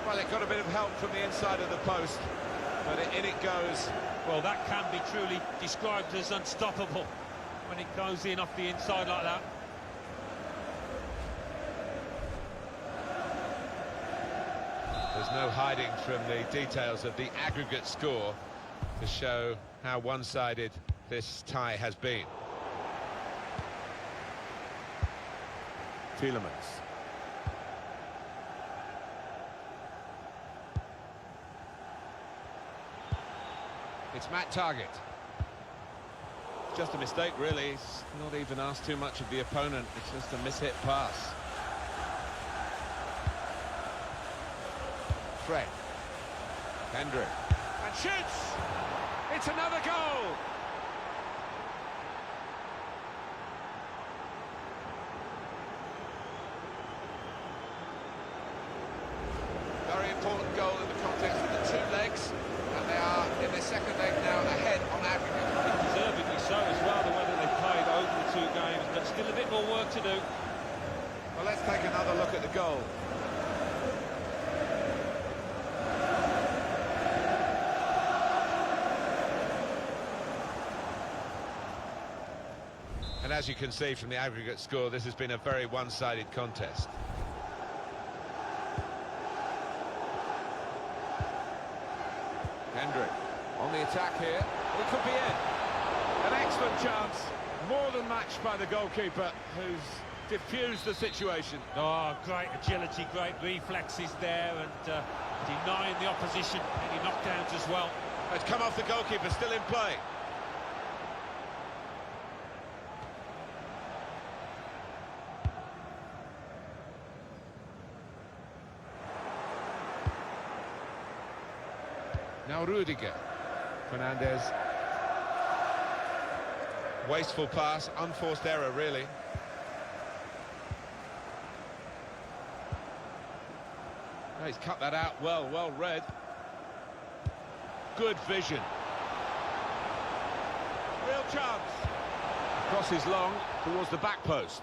Speaker 1: Well, it got a bit of help from the inside of the post, but in it goes.
Speaker 2: Well, that can be truly described as unstoppable when it goes in off the inside like that.
Speaker 4: There's no hiding from the details of the aggregate score to show how one-sided this tie has been.
Speaker 1: Tielemans.
Speaker 4: It's Matt Target.
Speaker 1: Just a mistake, really. He's not even asked too much of the opponent. It's just a mishit pass.
Speaker 4: Fred. Hendrick.
Speaker 1: And shoots! It's another goal!
Speaker 4: Very important goal in the context of the two legs, and they are in their second leg now ahead on aggregate.
Speaker 2: Deservedly so as well, the way that they've played over the two games, but still a bit more work to do.
Speaker 1: Well, let's take another look at the goal.
Speaker 4: And as you can see from the aggregate score, this has been a very one-sided contest. Hendrick on the attack here. It could be in.
Speaker 1: An excellent chance, more than matched by the goalkeeper, who's diffused the situation.
Speaker 2: Oh, great agility, great reflexes there, and denying the opposition any knockdowns as well.
Speaker 1: It's come off the goalkeeper, still in play.
Speaker 4: Now Rudiger. Fernandez. Wasteful pass, unforced error really.
Speaker 1: Oh, he's cut that out well read. Good vision. Real chance.
Speaker 4: Crosses long towards the back post.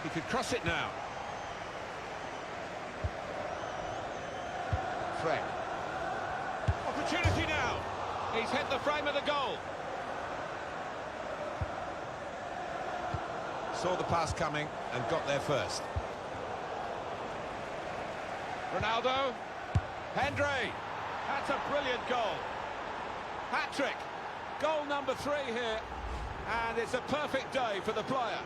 Speaker 4: He could cross it now. Fred.
Speaker 1: Opportunity now. He's hit the frame of the goal.
Speaker 4: Saw the pass coming and got there first.
Speaker 1: Ronaldo. Hendry. That's a brilliant goal. Hat-trick. Goal number 3 here. And it's a perfect day for the player.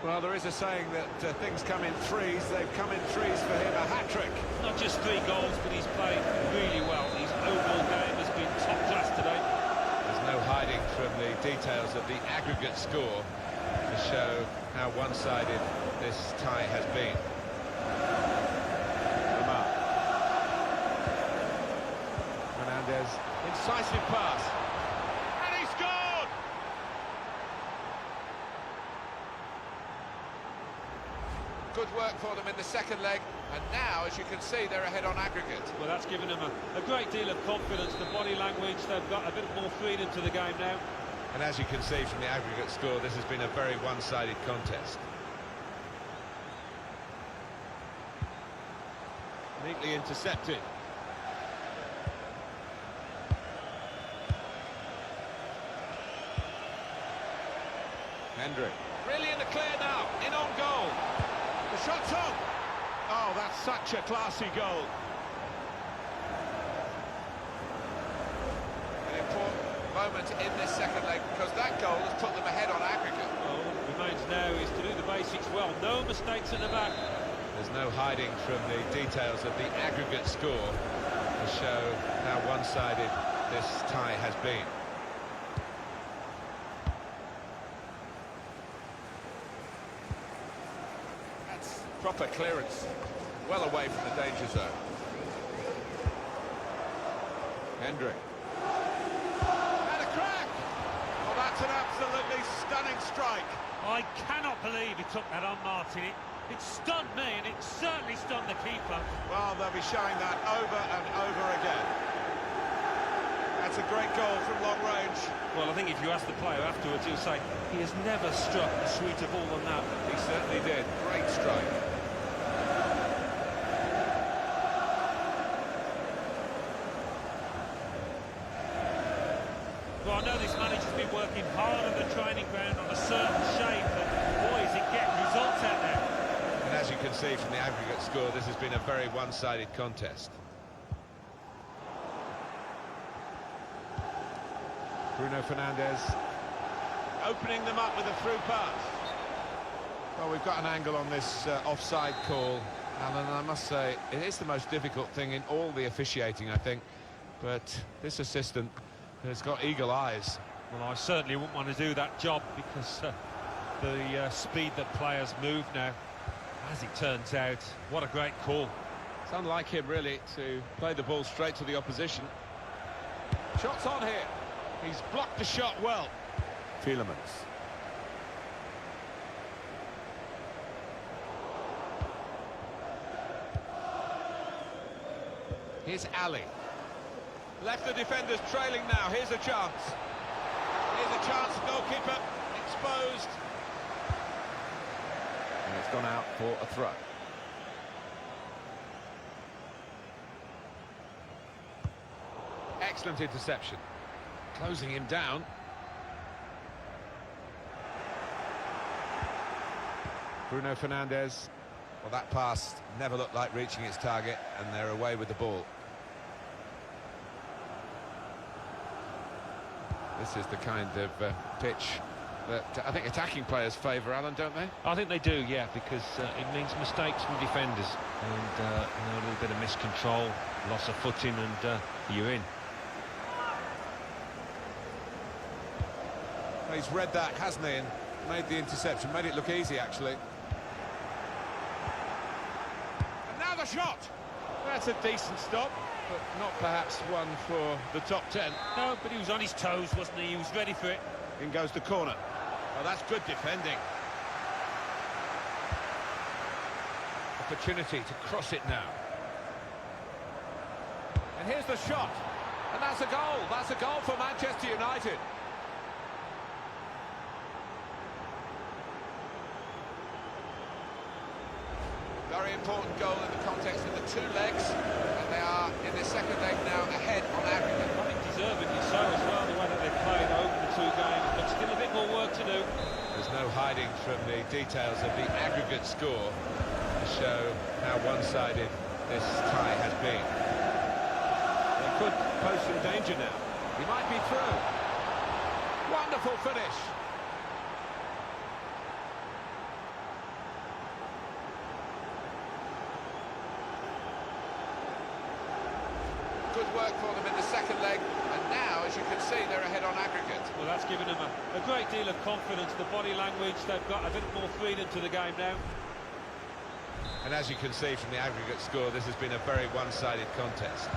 Speaker 4: Well, there is a saying that things come in threes. They've come in threes for him, a hat-trick.
Speaker 2: Not just 3 goals, but he's played really well. His overall game has been top class today.
Speaker 4: There's no hiding from the details of the aggregate score to show how one-sided this tie has been. Lamar. Fernandez.
Speaker 1: Incisive pass. And he scored!
Speaker 4: Good work for them in the second leg, and now, as you can see, they're ahead on aggregate.
Speaker 2: Well, that's given them a great deal of confidence. The body language, they've got a bit more freedom to the game now.
Speaker 4: And as you can see from the aggregate score, this has been a very one-sided contest.
Speaker 1: Neatly intercepted.
Speaker 4: Hendry.
Speaker 1: Really in the clear now. In on goal. The shot's on. Oh, that's such a classy goal.
Speaker 4: An important moment in this second leg because that goal has put them ahead on aggregate.
Speaker 2: Well, what remains now is to do the basics well. No mistakes at the back.
Speaker 4: There's no hiding from the details of the aggregate score to show how one-sided this tie has been. That's proper clearance, well away from the danger zone. Hendry.
Speaker 1: And a crack! Well, that's an absolutely stunning strike.
Speaker 2: I cannot believe he took that on, Martin. It stunned me, and it certainly stunned the keeper.
Speaker 1: Well, they'll be showing that over and over again. That's a great goal from long range.
Speaker 2: Well, I think if you ask the player afterwards, he'll say he has never struck a sweeter ball than that.
Speaker 4: He certainly did. Great strike.
Speaker 2: Well, I know this manager's been working hard on the training ground on a certain shape, and boy, is he getting results out there.
Speaker 4: And as you can see from the aggregate score, this has been a very one-sided contest. Bruno Fernandez.
Speaker 1: Opening them up with a through pass.
Speaker 4: Well, we've got an angle on this offside call, Alan, and I must say, it is the most difficult thing in all the officiating, I think. But this assistant has got eagle eyes.
Speaker 2: Well, I certainly wouldn't want to do that job because the speed that players move now, as it turns out, what a great call.
Speaker 1: It's unlike him, really, to play the ball straight to the opposition. Shots on here. He's blocked the shot well.
Speaker 4: Tielemans. Here's Ali.
Speaker 1: Left the defenders trailing now. Here's a chance. Here's a chance. Goalkeeper exposed.
Speaker 4: And it's gone out for a throw. Excellent interception. Closing him down. Bruno Fernandez. Well, that pass never looked like reaching its target, and they're away with the ball. This is the kind of pitch that I think attacking players favour, Alan, don't they?
Speaker 2: I think they do, yeah, because it means mistakes from defenders and a little bit of miscontrol, loss of footing, and you're in.
Speaker 4: He's read that, hasn't he, and made the interception, made it look easy, actually.
Speaker 1: And now the shot. That's a decent stop, but not perhaps one for the top 10.
Speaker 2: No, but he was on his toes, wasn't he? He was ready for it.
Speaker 1: In goes the corner. Oh, that's good defending.
Speaker 4: Opportunity to cross it now.
Speaker 1: And here's the shot.
Speaker 4: And that's a goal. That's a goal for Manchester United. Very important goal in the context of the two legs, and they are in the second leg now ahead on aggregate.
Speaker 2: I think deservedly so as well, the way that they've played over the two games, but still a bit more work to do.
Speaker 4: There's no hiding from the details of the aggregate score to show how one-sided this tie has been.
Speaker 1: They could pose some danger now.
Speaker 4: He might be through. Wonderful finish. Good work for them in the second leg, and now, as you can see, they're ahead on aggregate.
Speaker 2: Well, that's given them a great deal of confidence. The body language, they've got a bit more freedom to the game now.
Speaker 4: And as you can see from the aggregate score, this has been a very one-sided contest.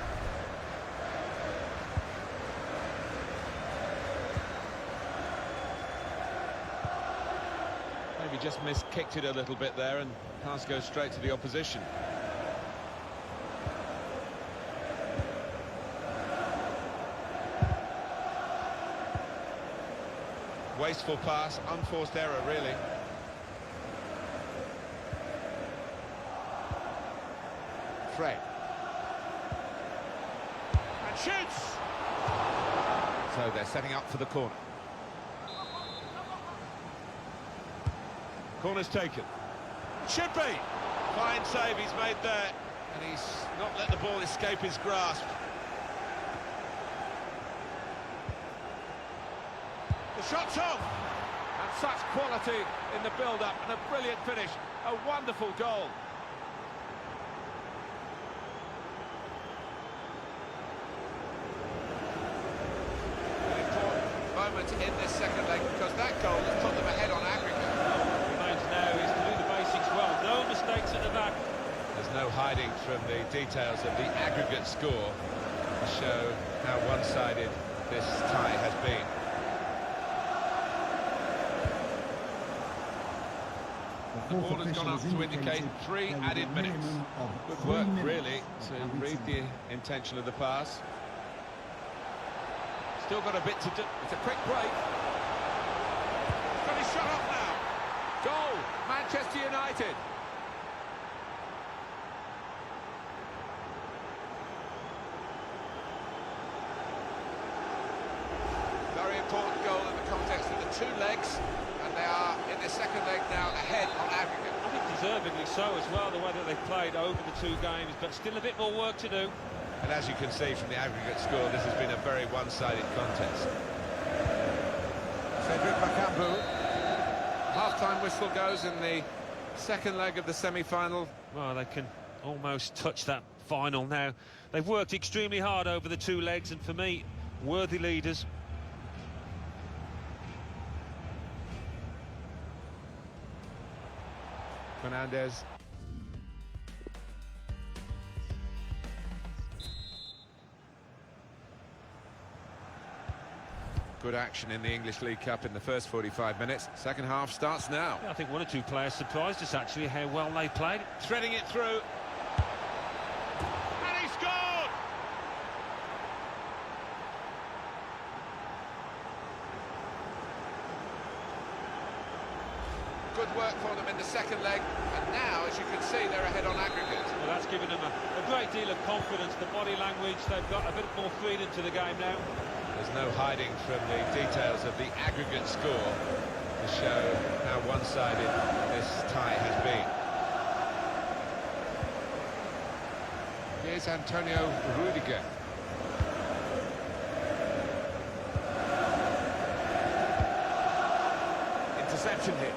Speaker 1: Maybe just kicked it a little bit there, and pass goes straight to the opposition.
Speaker 4: Wasteful pass, unforced error, really. Fred.
Speaker 1: And shoots!
Speaker 4: So they're setting up for the corner.
Speaker 1: Corner's taken. Should be! Fine save he's made there, and he's not let the ball escape his grasp. The shot's on!
Speaker 4: And such quality in the build-up, and a brilliant finish. A wonderful goal. An important moment in this second leg, because that goal has put them ahead on aggregate.
Speaker 2: What remains now is to do the basics well. No mistakes at the back.
Speaker 4: There's no hiding from the details of the aggregate score to show how one-sided this tie has been.
Speaker 3: The
Speaker 4: ball has gone up to indicate 3 added minutes. Good work, really, to read the intention of the pass. Still got a bit to do. It's a quick break.
Speaker 1: He's got his shot off now.
Speaker 4: Goal, Manchester United. Very important goal in the context of the two legs, and they are in the second leg now ahead on aggregate.
Speaker 2: I think deservedly so as well, the way that they've played over the two games, but still a bit more work to do.
Speaker 4: And as you can see from the aggregate score, this has been a very one-sided contest. Cedric Bakambu. Half-time whistle goes in the second leg of the semi-final.
Speaker 2: Well, they can almost touch that final now. They've worked extremely hard over the two legs, and for me, worthy leaders.
Speaker 4: Fernandez. Good action in the English League Cup in the first 45 minutes. Second half starts now.
Speaker 2: I think one or two players surprised us, actually, how well they played.
Speaker 1: Threading it through. And he scored!
Speaker 4: Good work for them in the second leg, and now, as you can see, they're ahead on aggregate.
Speaker 2: Well, that's given them a great deal of confidence. The body language, they've got a bit more freedom to the game now.
Speaker 4: There's no hiding from the details of the aggregate score to show how one-sided this tie has been. Here's Antonio Rudiger. Interception here.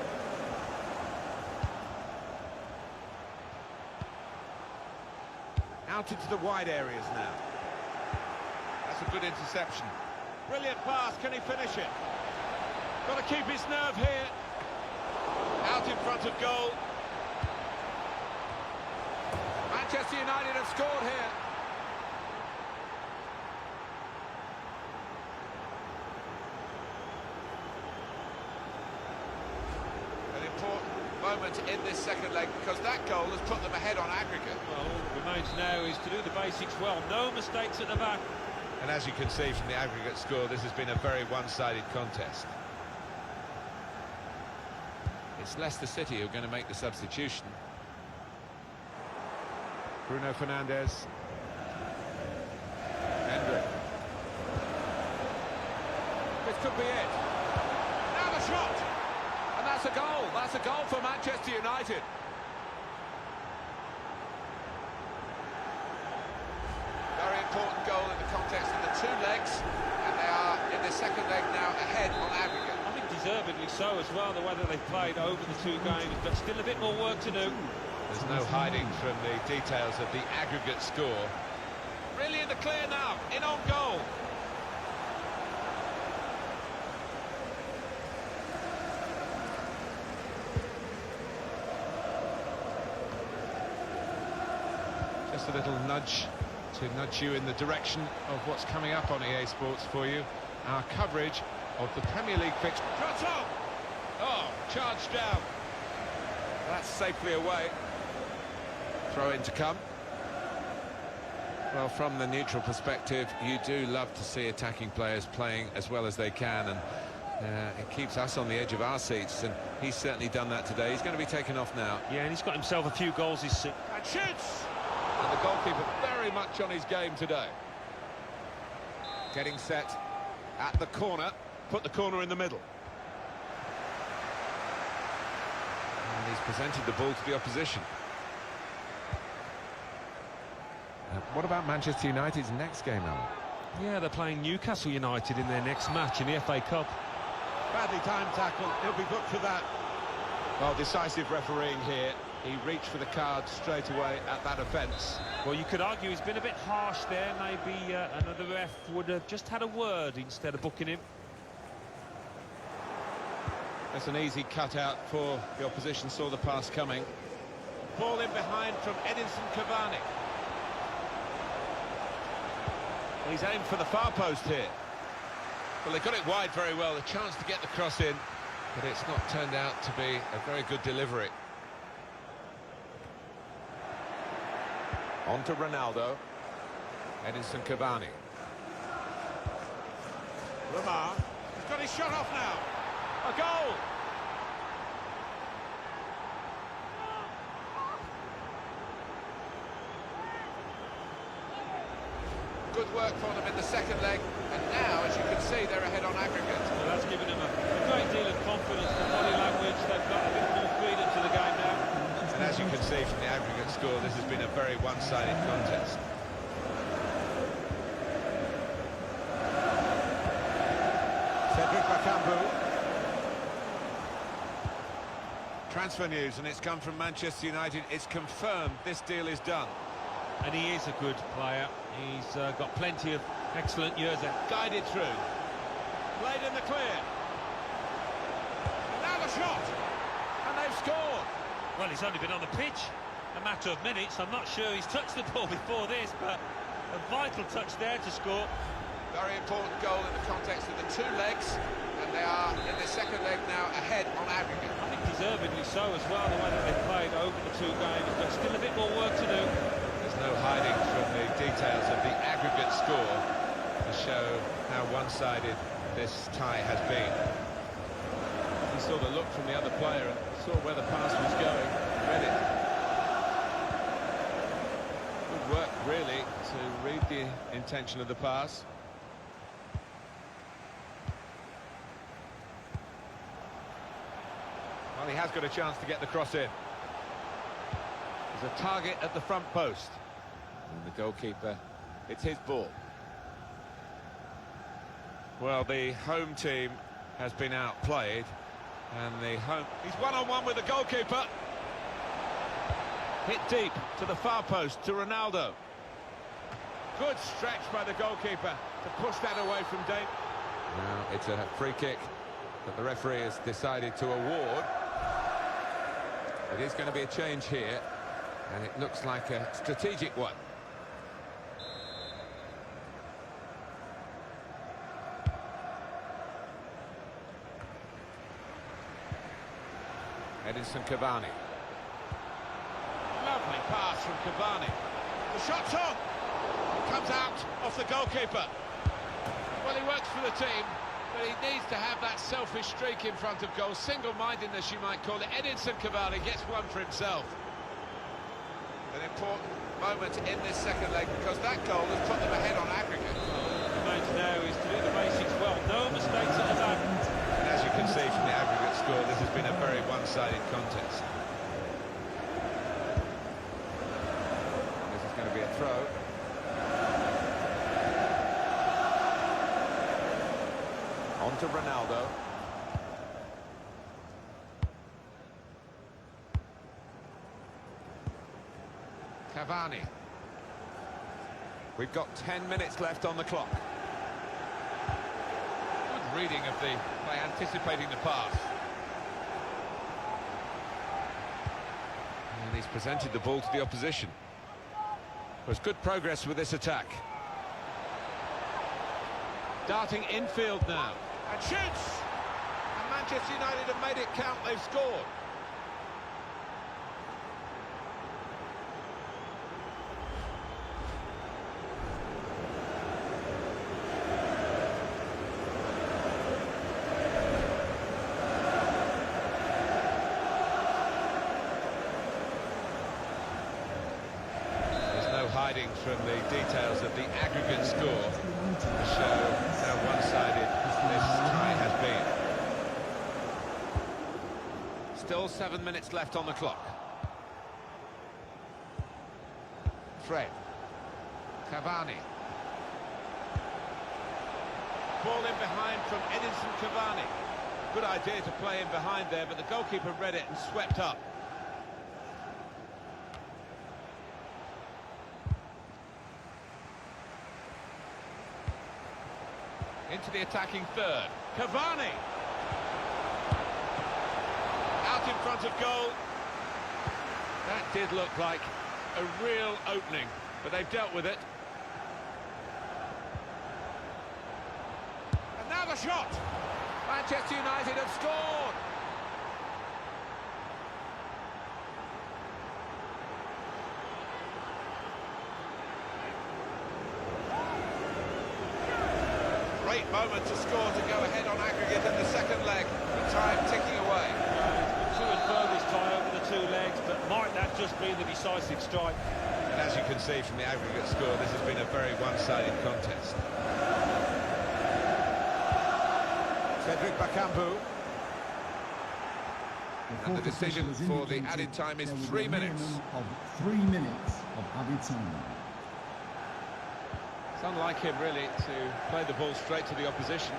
Speaker 4: Out into the wide areas now. That's a good interception.
Speaker 1: Brilliant pass, can he finish it? Got to keep his nerve here. Out in front of goal.
Speaker 4: Manchester United have scored here. An important moment in this second leg, because that goal has put them ahead on aggregate.
Speaker 2: Well, all that remains now is to do the basics well. No mistakes at the back.
Speaker 4: And as you can see from the aggregate score, this has been a very one-sided contest. It's Leicester City who are going to make the substitution. Bruno Fernandes. Hendrick. This could be it. Now the shot! And that's a goal. That's a goal for Manchester United. Very important goal in the context of the two legs, and they are in the second leg now ahead on aggregate.
Speaker 2: I think deservedly so as well, the way that they've played over the two games, but still a bit more work to do.
Speaker 4: There's no hiding from the details of the aggregate score. Really in the clear now, in on goal. Just a little nudge to nudge you in the direction of what's coming up on EA Sports for you. Our coverage of the Premier League fixture. Shot on! Oh, charged down. That's safely away. Throw in to come. Well, from the neutral perspective, you do love to see attacking players playing as well as they can, and it keeps us on the edge of our seats, and he's certainly done that today. He's going to be taken off now.
Speaker 2: Yeah, and he's got himself a few goals this season.
Speaker 4: And shoots! And the goalkeeper very much on his game today. Getting set at the corner. Put the corner in the middle. And he's presented the ball to the opposition. What about Manchester United's next game, Alan?
Speaker 2: Yeah, they're playing Newcastle United in their next match in the FA Cup.
Speaker 1: Badly timed tackle, he'll be booked for that.
Speaker 4: Well, decisive refereeing here. He reached for the card straight away at that offence.
Speaker 2: Well, you could argue he's been a bit harsh there. Maybe another ref would have just had a word instead of booking him.
Speaker 4: That's an easy cutout for the opposition, saw the pass coming.
Speaker 1: Ball in behind from Edinson Cavani.
Speaker 4: He's aimed for the far post here. Well, they got it wide very well, the chance to get the cross in, but it's not turned out to be a very good delivery. On to Ronaldo. Edinson Cavani.
Speaker 1: Lamar, he's got his shot off now. A goal!
Speaker 4: Good work for them in the second leg, and now, as you can see, they're ahead on aggregate.
Speaker 2: Well, that's given him a great deal of confidence, the body language. They've got a bit more freedom to the game now.
Speaker 4: And as you can see from the aggregate score, this has been a very one-sided contest. Cedric Bakambu. Transfer news, and it's come from Manchester United. It's confirmed this deal is done.
Speaker 2: And he is a good player. He's got plenty of excellent years ahead.
Speaker 1: Guided through. Played in the clear. And now the shot! And they've scored!
Speaker 2: Well, he's only been on the pitch a matter of minutes. I'm not sure he's touched the ball before this, but a vital touch there to score.
Speaker 4: Very important goal in the context of the two legs, and they are in the second leg now ahead on aggregate.
Speaker 2: I think deservedly so as well, the way that they've played over the two games, but still a bit more work to do.
Speaker 4: There's no hiding from the details of the aggregate score to show how one-sided this tie has been.
Speaker 1: He saw the look from the other player and saw where the pass was going, read it. Good work, really, to read the intention of the pass.
Speaker 4: Well, he has got a chance to get the cross in. There's a target at the front post. And the goalkeeper, it's his ball. Well, the home team has been outplayed, and the home...
Speaker 1: He's one-on-one with the goalkeeper. Hit deep to the far post, to Ronaldo. Good stretch by the goalkeeper to push that away from danger.
Speaker 4: Now it's a free kick that the referee has decided to award. It is going to be a change here, and it looks like a strategic one. Edinson Cavani.
Speaker 1: Lovely pass from Cavani. The shot's on. It comes out off the goalkeeper. Well, he works for the team, but he needs to have that selfish streak in front of goal. Single-mindedness, you might call it. Edinson Cavani gets one for himself.
Speaker 4: An important moment in this second leg, because that goal has put them ahead on aggregate.
Speaker 2: The main now is to do the basics well. No mistakes at the back.
Speaker 4: And as you can see from the aggregate score, this has been a very one-sided contest. This is going to be a throw. On to Ronaldo. Cavani. We've got 10 minutes left on the clock.
Speaker 1: Good reading of the by anticipating the pass.
Speaker 4: And he's presented the ball to the opposition. There's good progress with this attack.
Speaker 1: Darting infield now. And shoots! And Manchester United have made it count, they've scored.
Speaker 4: There's no hiding from the details of the aggregate score to show how one-sided this tie has been. Still 7 minutes left on the clock. Fred. Cavani.
Speaker 1: Ball in behind from Edinson Cavani. Good idea to play in behind there, but the goalkeeper read it and swept up. Into the attacking third. Cavani! Out in front of goal. That did look like a real opening, but they've dealt with it. And now the shot! Manchester United have scored! Great moment to score to go ahead on aggregate in the second leg. The time ticking away.
Speaker 2: To and fro this tie over the two legs, but might that just be the decisive strike?
Speaker 4: And as you can see from the aggregate score, this has been a very one-sided contest. Cedric Bakambu. And the decision for the added time is 3 minutes.
Speaker 3: Of 3 minutes of added time.
Speaker 1: It's unlike him, really, to play the ball straight to the opposition.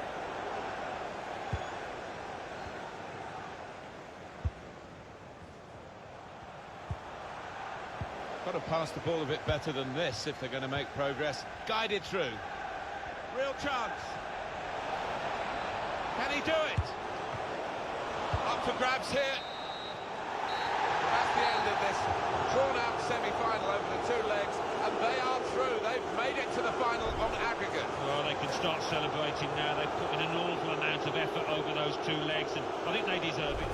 Speaker 1: Got to pass the ball a bit better than this if they're going to make progress. Guided through. Real chance. Can he do it? Up for grabs here. That's the end of this drawn-out semi-final over the two legs, and they are through. They've made it to the final on aggregate.
Speaker 2: Well, they can start celebrating now. They've put in an awful amount of effort over those two legs, and I think they deserve it.